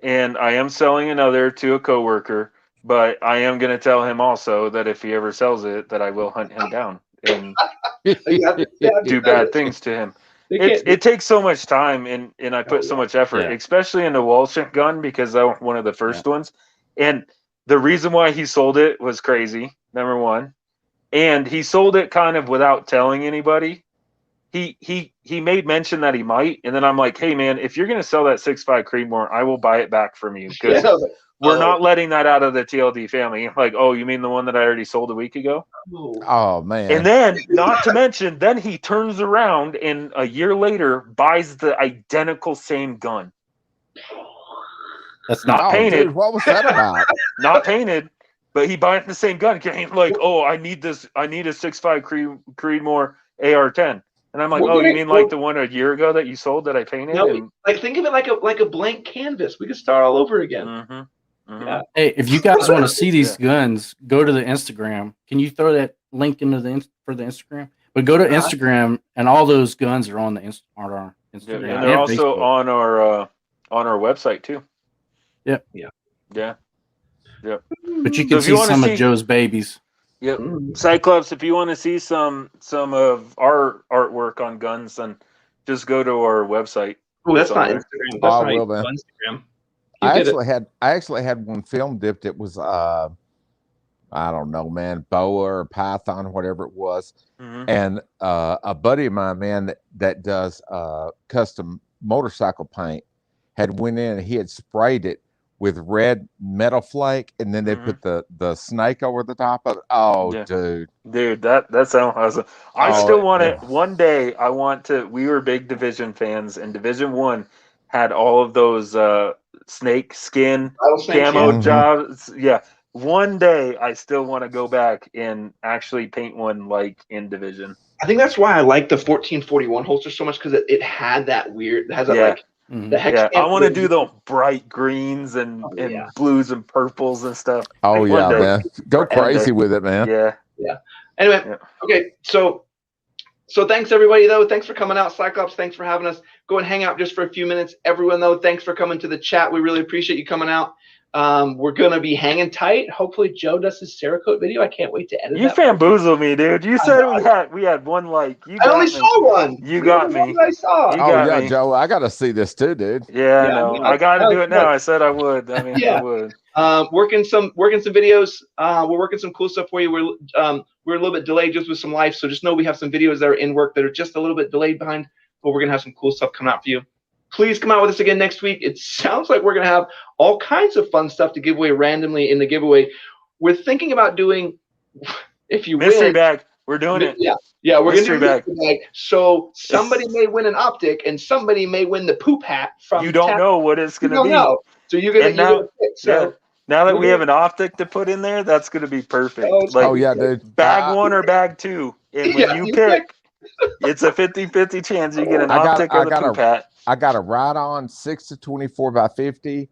and I am selling another to a coworker. But I am going to tell him also that if he ever sells it, that I will hunt him down and do bad things to him. It takes so much time, and I put so much effort, especially in the Walsh gun, because I was one of the first ones. And the reason why he sold it was crazy, number one. And he sold it kind of without telling anybody. He made mention that he might, and then I'm like, hey man, if you're gonna sell that 6.5 Creedmoor, I will buy it back from you, because we're not letting that out of the TLD family. Like, oh, you mean the one that I already sold a week ago? Oh man. And then, not to mention, then he turns around and a year later buys the identical same gun. That's not painted. Dude, what was that about? Not painted, but he buys the same gun. Like, oh, I need this. I need a 6.5 Creedmoor AR-10. And I'm like, oh, you mean like the one a year ago that you sold that I painted? No, like think of it like a blank canvas. We could start all over again. Yeah. Hey, if you guys want to see these guns, go to the Instagram. Can you throw that link into for the Instagram? But go to Instagram, and all those guns are on on our Instagram. And they're also on our website too. Yep. Yeah. But you can see some of Joe's babies. Yep. Cyclops, if you want to see some of our artwork on guns, then just go to our website. Oh, that's not Instagram. That's not Instagram. I actually had one film dipped. It was I don't know, man, boa or python, whatever it was. And a buddy of mine, man, that does custom motorcycle paint, had went in and he had sprayed it with red metal flake, and then they put the snake over the top of it. Oh, dude, that sounds awesome. I still want it. One day, I want to. We were big Division fans, and Division 1 had all of those snake skin camo jobs. Yeah. One day, I still want to go back and actually paint one like in Division. I think that's why I like the 1441 holster so much, because it had that weird. It has that like. I want to do the bright greens and blues and purples and stuff. Oh yeah, man, go crazy with it, man. Yeah. Anyway, okay, so thanks everybody though. Thanks for coming out, Cyclops. Thanks for having us. Go and hang out just for a few minutes. Everyone though, thanks for coming to the chat. We really appreciate you coming out. We're gonna be hanging tight. Hopefully Joe does his Cerakote video. I can't wait to edit. You bamboozled me, dude. You said we had one like. I only saw one. You got me. I saw. Oh yeah, Joe. I got to see this too, dude. Yeah, no, I got to do it now. I said I would. I mean, I would. Working some videos. We're working some cool stuff for you. We're a little bit delayed just with some life, so just know we have some videos that are in work that are just a little bit delayed behind, but we're gonna have some cool stuff coming out for you. Please come out with us again next week. It sounds like we're going to have all kinds of fun stuff to give away randomly in the giveaway. We're thinking about doing, if you mystery bag. We're doing it. Yeah, we're going to do mystery bag. So somebody may win an optic, and somebody may win the poop hat from. You don't know what it's going to be. Know. So you're going to pick. So now that we have an optic to put in there, that's going to be perfect. Dude. Bag 1 or bag 2, and when you pick. It's a 50-50 chance you get an I got- optic or I the got a- poop hat. I got a right on 6 to 24 by 50.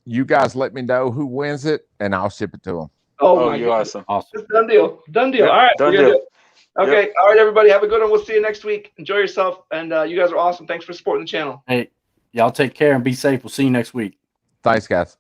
You guys let me know who wins it, and I'll ship it to them. Oh, Oh, my you God. awesome. Awesome. Done deal. Done deal. Yep, All right. done we're gonna deal. do it. Okay. All right, everybody. Have a good one. We'll see you next week. Enjoy yourself. And you guys are awesome. Thanks for supporting the channel. Hey, y'all take care and be safe. We'll see you next week. Thanks, guys.